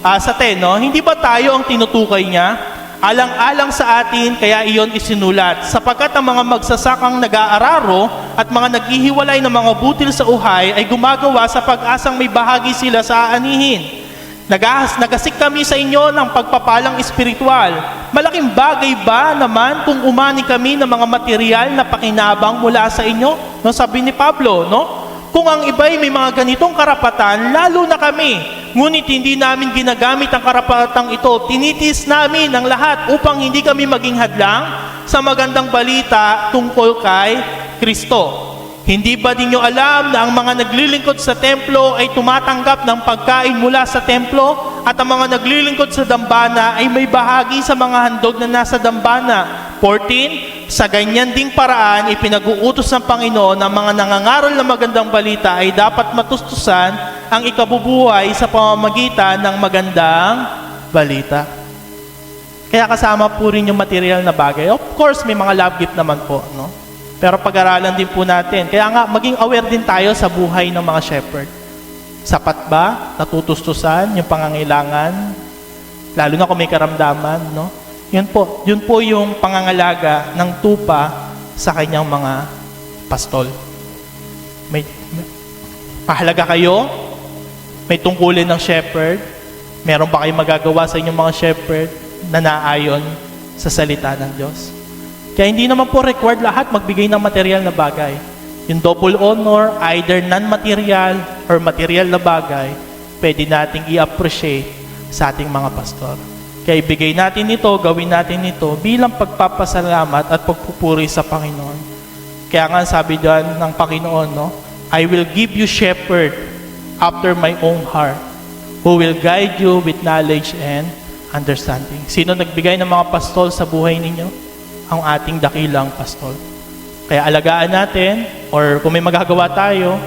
[SPEAKER 5] sa 10, no? Hindi ba tayo ang tinutukay niya? Alang-alang sa atin, kaya iyon isinulat. Sapagkat ang mga magsasakang nag-aararo at mga naghihiwalay ng mga butil sa uhay ay gumagawa sa pag-asang may bahagi sila sa aanihin. Nagasik kami sa inyo ng pagpapalang espiritual. Malaking bagay ba naman kung umani kami ng mga material na pakinabang mula sa inyo? No, sabi ni Pablo, no? Kung ang iba'y may mga ganitong karapatan, lalo na kami. Ngunit hindi namin ginagamit ang karapatang ito. Tinitis namin ang lahat upang hindi kami maging hadlang sa magandang balita tungkol kay Kristo. Hindi ba ninyo alam na ang mga naglilingkod sa templo ay tumatanggap ng pagkain mula sa templo at ang mga naglilingkod sa dambana ay may bahagi sa mga handog na nasa dambana? 14, sa ganyan ding paraan, ipinag-uutos ng Panginoon ang mga nangangaral na magandang balita ay dapat matustusan ang ikabubuhay sa pamamagitan ng magandang balita. Kaya kasama po rin yung material na bagay. Of course, may mga love gift naman po, no? Pero pag-aralan din po natin. Kaya nga, maging aware din tayo sa buhay ng mga shepherd. Sapat ba? Natutustusan yung pangangailangan? Lalo na kung may karamdaman, no? Yun po yung pangangalaga ng tupa sa kanyang mga pastol. Mahalaga kayo? May tungkulin ng shepherd? Meron ba kayong magagawa sa inyong mga shepherd na naayon sa salita ng Diyos? Kaya hindi naman po required lahat magbigay ng material na bagay. Yung double honor, either non-material or material na bagay, pwede nating i-appreciate sa ating mga pastor. Kaya ibigay natin ito, gawin natin ito bilang pagpapasalamat at pagpupuri sa Panginoon. Kaya nga sabi diyan ng Panginoon, no? I will give you shepherd after my own heart, who will guide you with knowledge and understanding. Sino nagbigay ng mga pastol sa buhay ninyo? Ang ating dakilang pastol. Kaya alagaan natin, or kung may magagawa tayo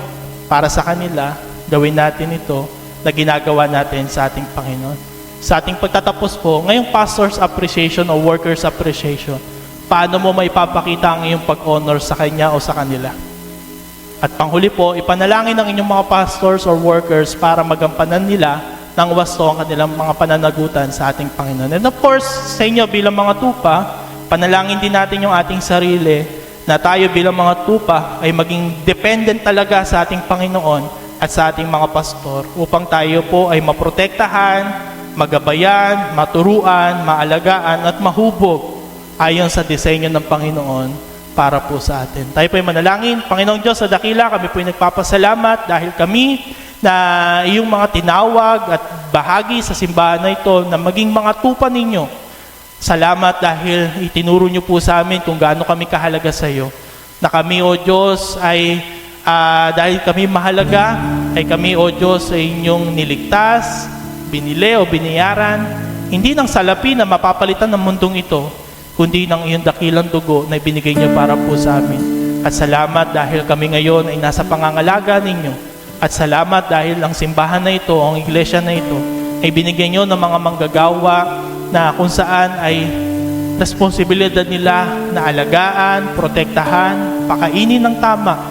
[SPEAKER 5] para sa kanila, gawin natin ito na ginagawa natin sa ating Panginoon. Sa ating pagtatapos po, ngayong pastor's appreciation o worker's appreciation, paano mo maipapakita ang iyong pag-honor sa kanya o sa kanila? At panghuli po, ipanalangin ng inyong mga pastors or workers para magampanan nila ng wasto ang kanilang mga pananagutan sa ating Panginoon. And of course, sa inyo bilang mga tupa, panalangin din natin yung ating sarili na tayo bilang mga tupa ay maging dependent talaga sa ating Panginoon at sa ating mga pastor upang tayo po ay maprotektahan, magabayan, maturuan, maalagaan at mahubog ayon sa disenyo ng Panginoon para po sa atin. Tayo po ay manalangin. Panginoong Diyos, sa dakila, kami po ay nagpapasalamat dahil kami na iyong mga tinawag at bahagi sa simbahan na ito na maging mga tupa ninyo. Salamat dahil itinuro niyo po sa amin kung gaano kami kahalaga sa iyo. Na kami, O Diyos, ay dahil kami mahalaga, ay kami, O Diyos, ay inyong niligtas, binili o binayaran, hindi ng salapi na mapapalitan ng mundong ito, kundi ng iyong dakilang dugo na ibinigay niyo para po sa amin. At salamat dahil kami ngayon ay nasa pangangalaga ninyo. At salamat dahil ang simbahan na ito, ang iglesia na ito, ay binigyan nyo ng mga manggagawa na kung saan ay responsibilidad nila na alagaan, protektahan, pakainin ng tama,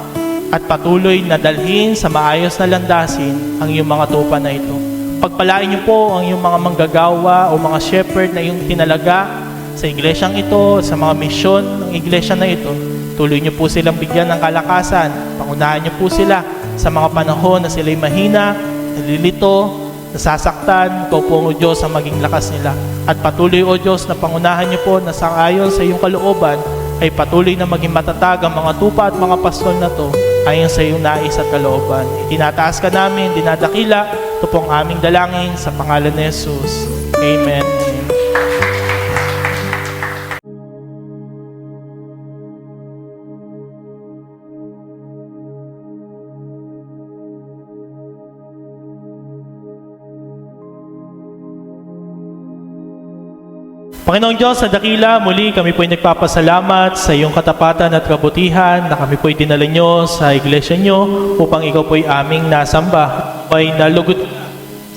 [SPEAKER 5] at patuloy na dalhin sa maayos na landasin ang iyong mga tupa na ito. Pagpalain niyo po ang iyong mga manggagawa o mga shepherd na iyong tinalaga sa iglesyang ito, sa mga misyon ng iglesia na ito. Tuloy niyo po silang bigyan ng kalakasan. Pangunahan niyo po sila sa mga panahon na sila'y mahina, nalilito, nasasaktan. Ikaw po o Diyos ang maging lakas nila. At patuloy o Diyos na pangunahan niyo po na sangayon sa iyong kalooban ay patuloy na maging matatag ang mga tupa at mga pastol na to ayon sa iyong nais at kalooban. Itinataas ka namin, dinadakila. Ito po ang aming dalangin sa pangalan ni Jesus. Amen. Panginoong Diyos, sa dakila, muli kami po ay nagpapasalamat sa iyong katapatan at kabutihan na kami po ay dinala nyo sa iglesia nyo upang ikaw po ay aming nasamba. Ay nalugod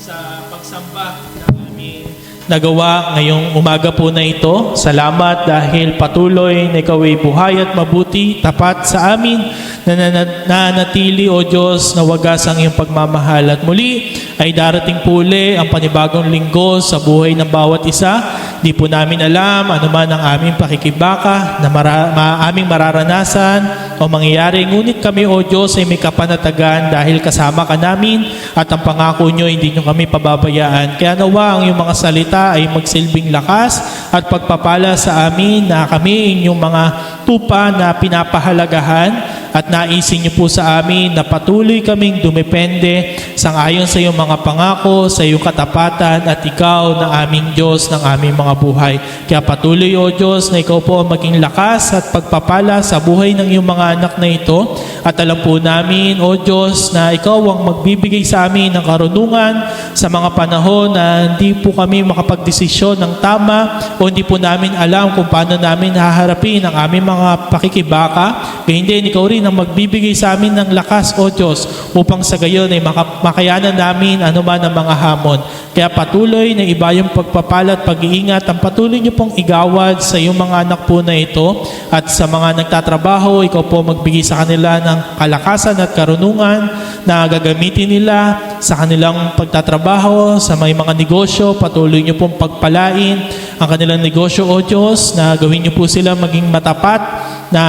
[SPEAKER 5] sa pagsamba na aming nagawa ngayong umaga po na ito. Salamat dahil patuloy na ikaw ay buhay at mabuti, tapat sa amin, na nanatili o Diyos na wagas ang iyong pagmamahal. At muli ay darating po uli ang panibagong linggo sa buhay ng bawat isa. Di po namin alam ano man ang aming pakikibaka na aming mararanasan o mangyayari. Ngunit kami o Diyos ay may kapanatagan dahil kasama ka namin at ang pangako nyo hindi nyo kami pababayaan. Kaya nawa ang iyong mga salita ay magsilbing lakas at pagpapala sa amin na kami inyong mga tupa na pinapahalagahan at naisin niyo po sa amin na patuloy kaming dumepende sangayon sa iyong mga pangako, sa iyong katapatan at ikaw na aming Diyos ng aming mga buhay. Kaya patuloy o Diyos na ikaw po ang maging lakas at pagpapala sa buhay ng iyong mga anak na ito. At alam po namin o Diyos na ikaw ang magbibigay sa amin ng karunungan sa mga panahon na hindi po kami makapagdesisyon ng tama o hindi po namin alam kung paano namin haharapin ang aming mga pakikibaka. Kaya hindi, ikaw rin ang magbibigay sa amin ng lakas o Diyos upang sa gayon ay makayanan namin anuman ang mga hamon. Kaya patuloy na iba yung pagpapala at pag-iingat ang patuloy niyo pong igawad sa iyong mga anak po na ito at sa mga nagtatrabaho, ikaw po magbigay sa kanila ng kalakasan at karunungan na gagamitin nila sa kanilang pagtatrabaho, sa may mga negosyo, patuloy niyo pong pagpalain ang kanilang negosyo o Diyos na gawin niyo po sila maging matapat na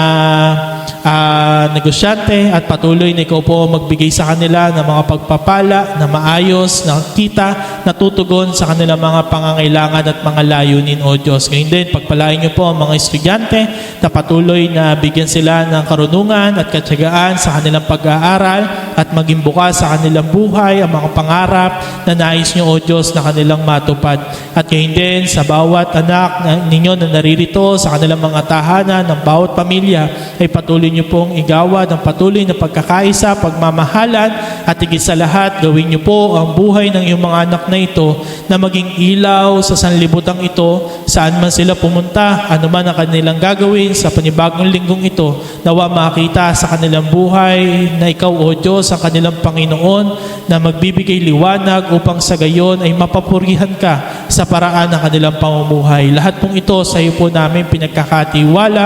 [SPEAKER 5] negosyante at patuloy na ikaw po magbigay sa kanila ng mga pagpapala na maayos, na kita, na tutugon sa kanilang mga pangangailangan at mga layunin o Diyos. Ngayon din, pagpalain niyo po ang mga estudyante na patuloy na bigyan sila ng karunungan at katyagaan sa kanilang pag-aaral at maging bukas sa kanilang buhay ang mga pangarap na nais niyo o Diyos na kanilang matupad. At ngayon din, sa bawat anak ninyo na naririto sa kanilang mga tahanan ng bawat pamilya ay patuloy niyo pong igawad ang patuloy na pagkakaisa, pagmamahalan at higit sa lahat, gawin niyo po ang buhay ng iyong mga anak na ito na maging ilaw sa sanlibutan ito saan man sila pumunta, ano man ang kanilang gagawin sa panibagong linggong ito, nawa makita sa kanilang buhay na ikaw o Diyos ang kanilang Panginoon na magbibigay liwanag upang sa gayon ay mapapurihan ka sa paraan ng kanilang pamumuhay. Lahat pong ito sa iyo po namin pinagkakatiwala.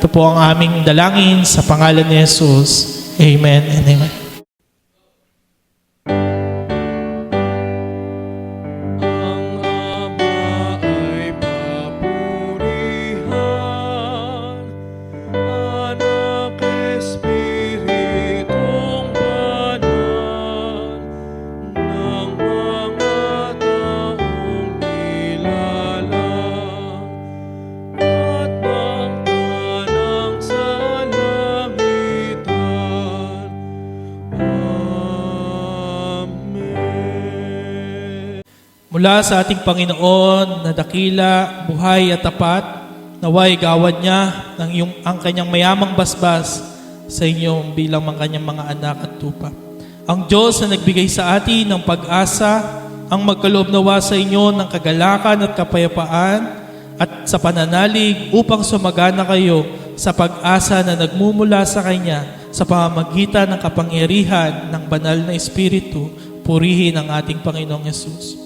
[SPEAKER 5] Ito po ang aming dalangin sa pangalan ni Jesus. Amen and amen. Mula sa ating Panginoon na dakila, buhay at tapat, naway gawad niya ang kanyang mayamang basbas sa inyong bilang ang kanyang mga anak at tupa. Ang Diyos na nagbigay sa atin ng pag-asa, ang magkaloob nawa sa inyo ng kagalakan at kapayapaan at sa pananalig upang sumagana kayo
[SPEAKER 7] sa pag-asa na nagmumula sa Kanya sa pamamagitan ng kapangyarihan ng banal na Espiritu, purihin ang ating Panginoong Yesus.